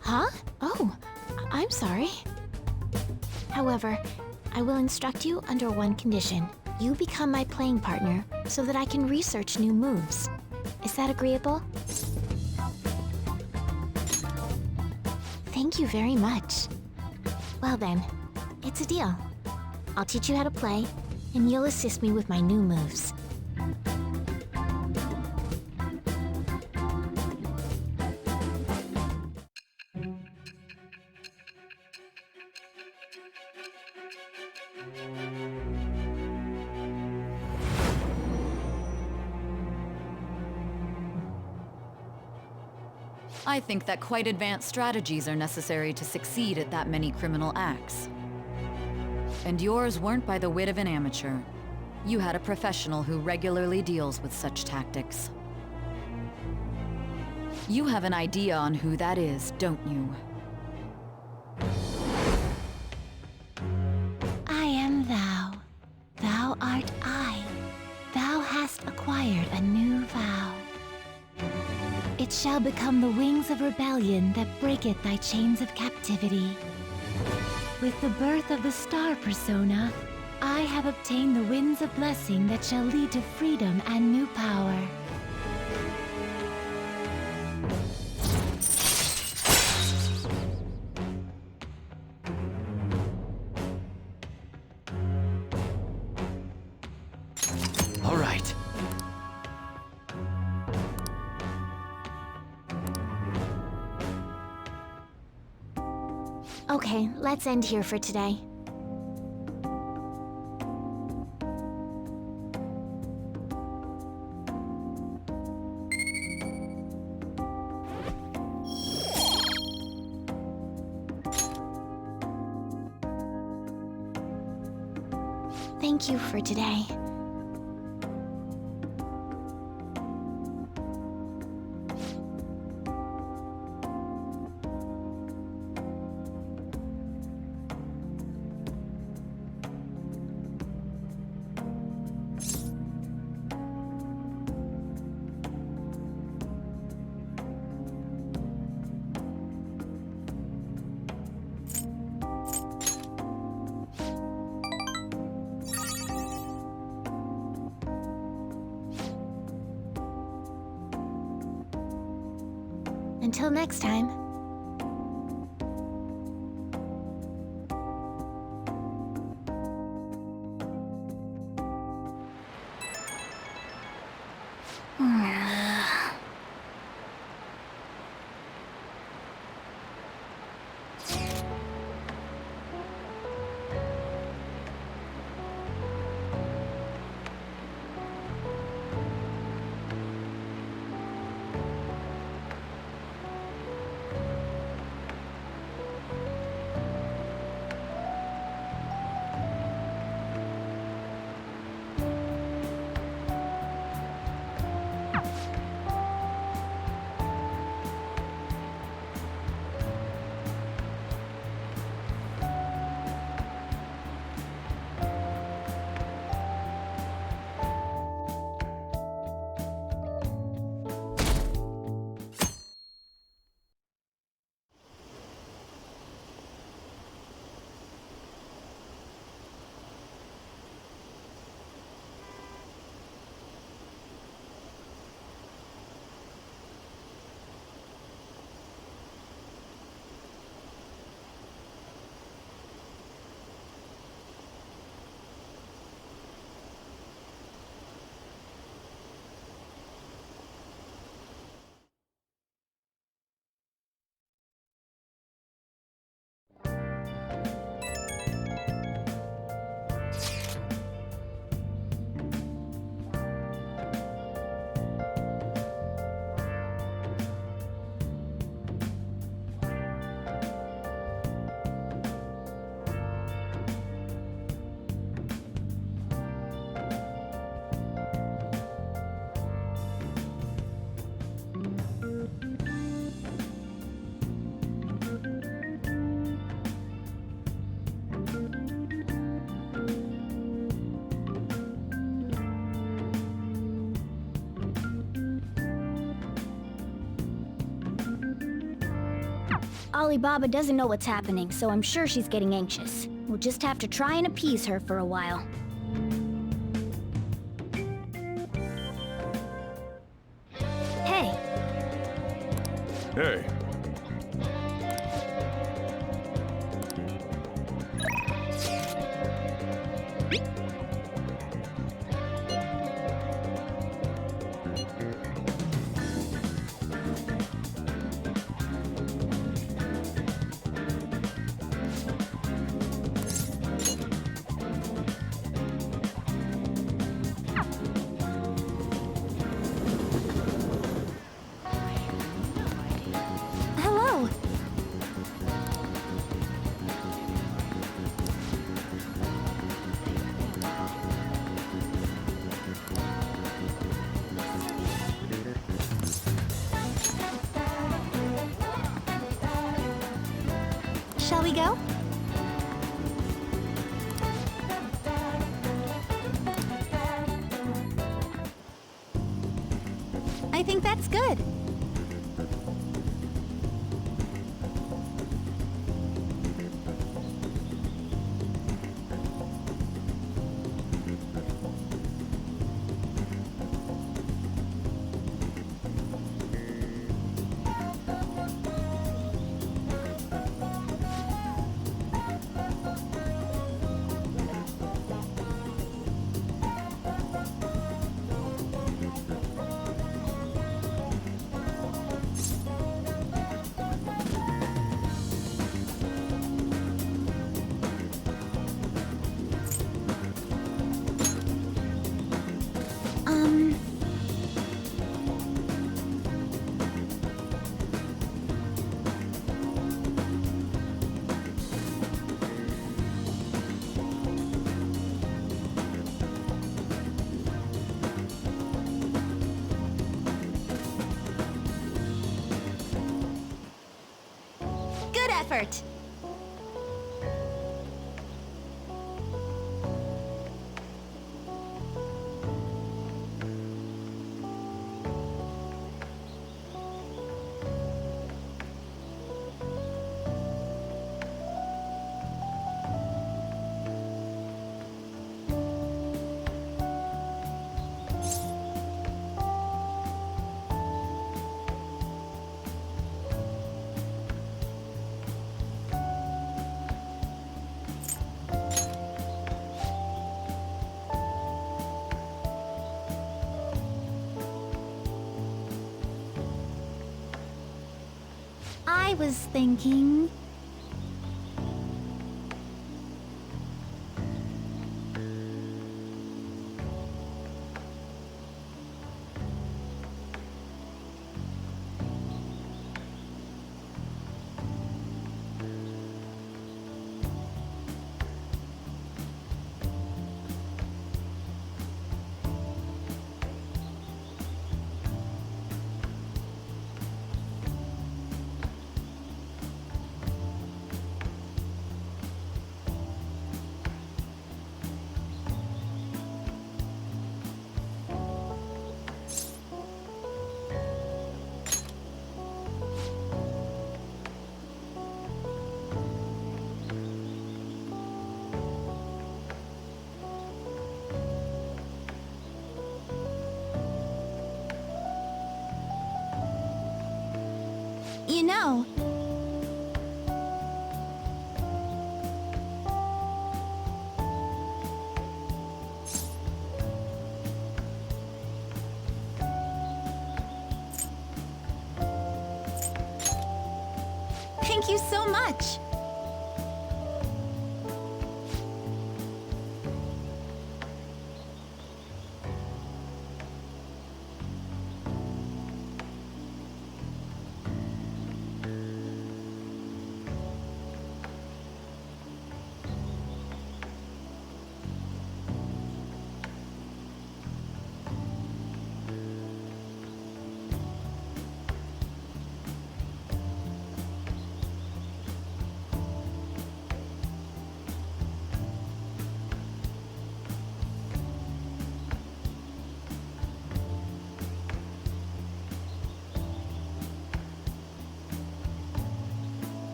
S3: Huh? Oh, I'm sorry. However, I will instruct you under one condition. You become my playing partner so that I can research new moves. Is that agreeable? Thank you very much. Well then, it's a deal. I'll teach you how to play, and you'll assist me with my new moves.
S14: I think that quite advanced strategies are necessary to succeed at that many criminal acts. And yours weren't by the wit of an amateur. You had a professional who regularly deals with such tactics. You have an idea on who that is, don't you?
S7: I am thou. Thou art I. Thou hast acquired a new vow. It shall become the wings of rebellion that breaketh thy chains of captivity. With the birth of the star persona, I have obtained the winds of blessing that shall lead to freedom and new power.
S6: All right.
S3: Okay, let's end here for today. Thank you for today. Until next time. Alibaba doesn't know what's happening, so I'm sure she's getting anxious. We'll just have to try and appease her for a while. Hey.
S4: Hey.
S3: Hello. Shall we go? I think that's good.
S7: effort. I was thinking... You know... Thank you so much!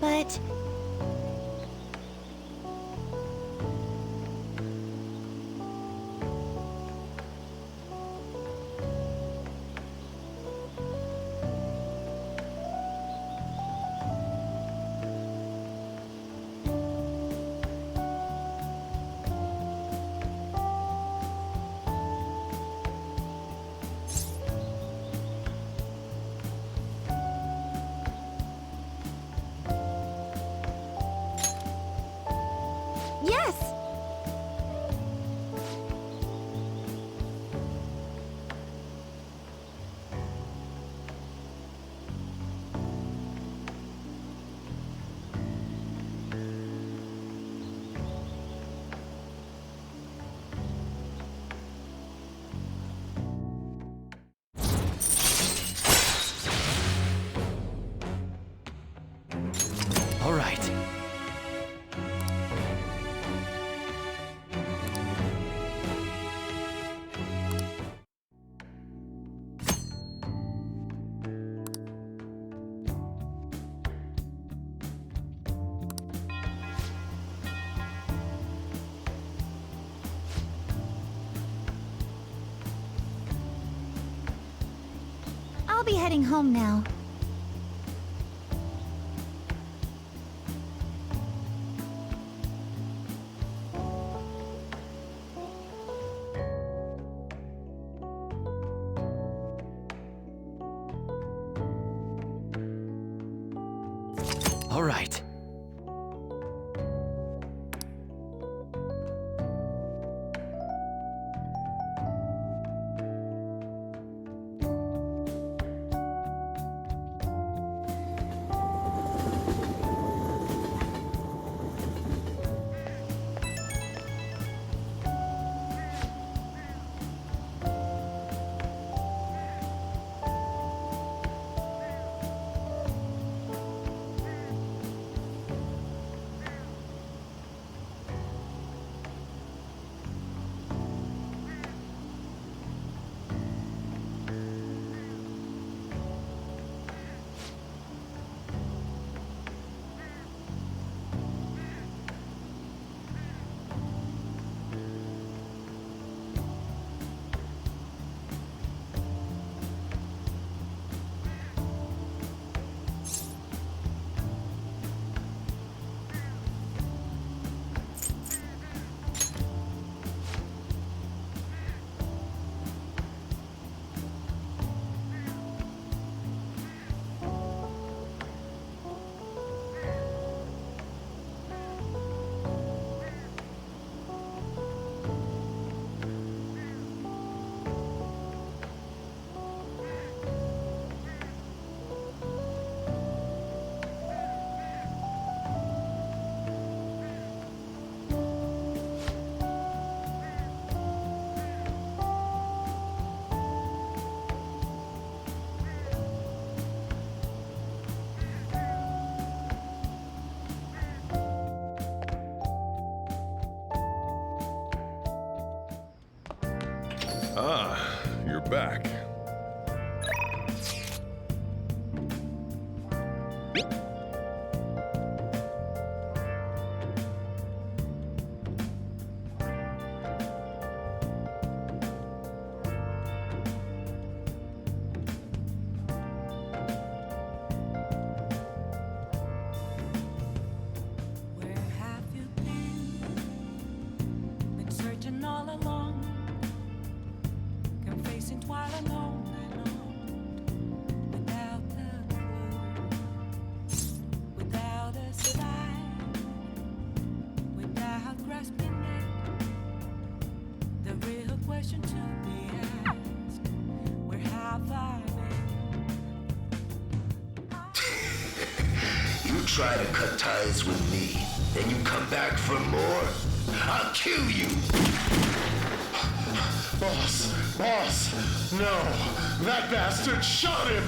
S7: But... Yes!
S11: All right.
S7: I'll be heading home now.
S11: All right.
S4: Ah, you're back.
S5: Where have you been? Been searching all along, confessing while alone and on, without a clue, without a sign, without grasping it. The real question to be asked: where have I been?
S19: You try to cut ties with me, then you come back for more? I'll kill you! Boss! No! That bastard shot him!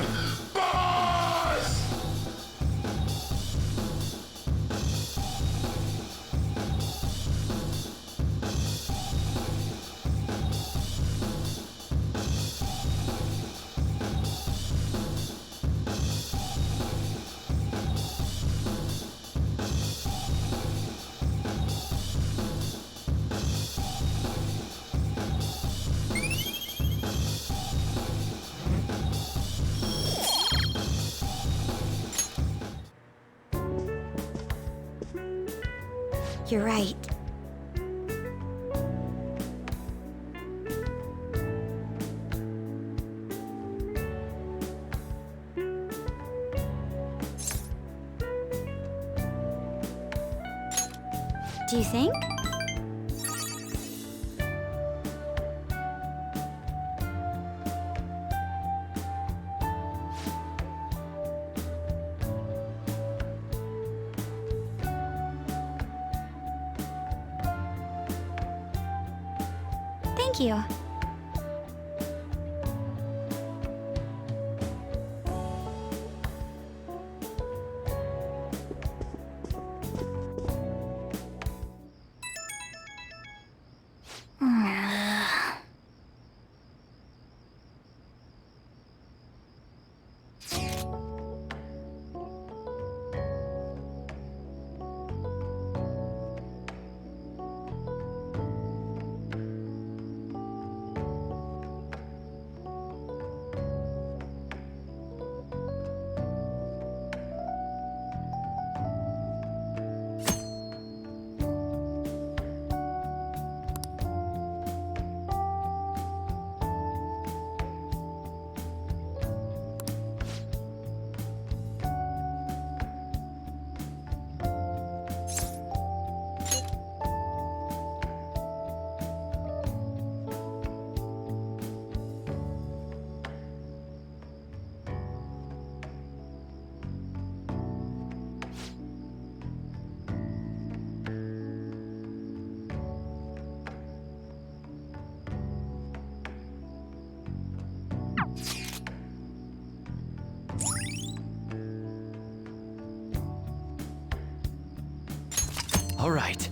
S19: Boss!
S10: You're right. Do you think? Thank you.
S6: All right.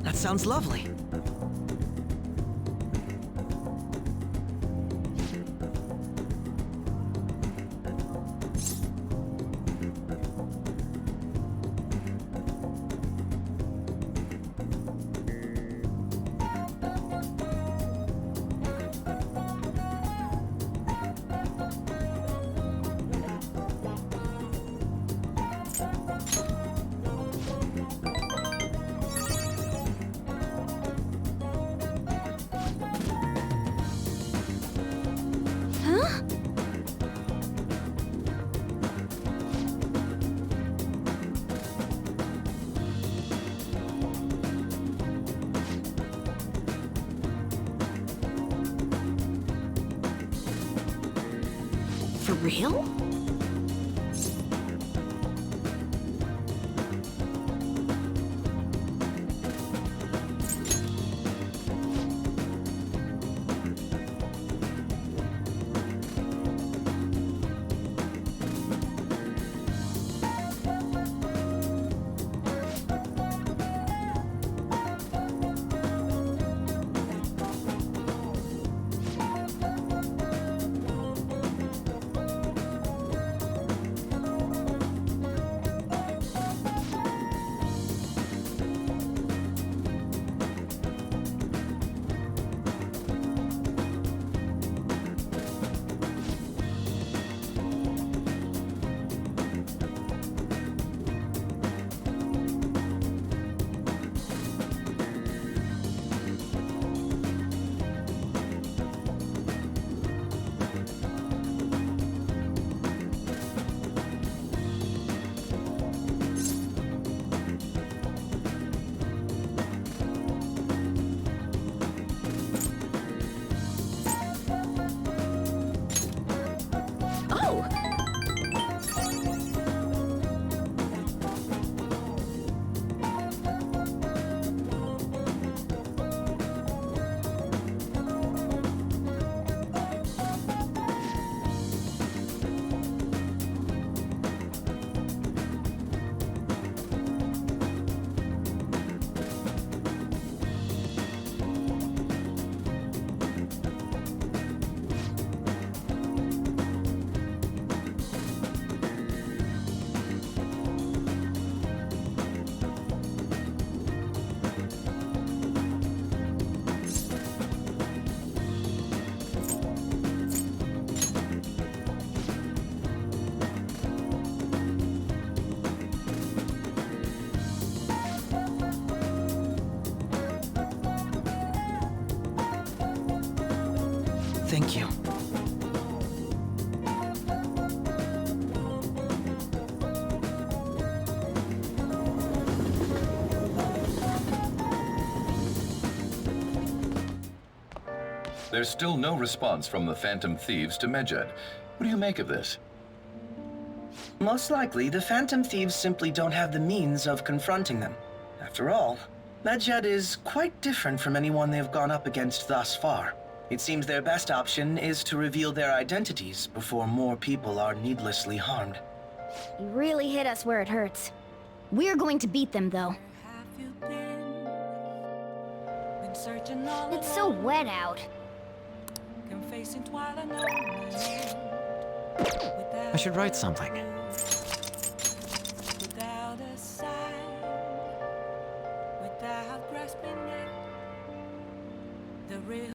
S6: That sounds lovely.
S10: For real?
S6: Thank you.
S20: There's still no response from the Phantom Thieves to Medjed. What do you make of this?
S21: Most likely, the Phantom Thieves simply don't have the means of confronting them. After all, Medjed is quite different from anyone they've gone up against thus far. It seems their best option is to reveal their identities before more people are needlessly harmed.
S3: You really hit us where it hurts. We're going to beat them, though. It's so wet out.
S9: I should write something.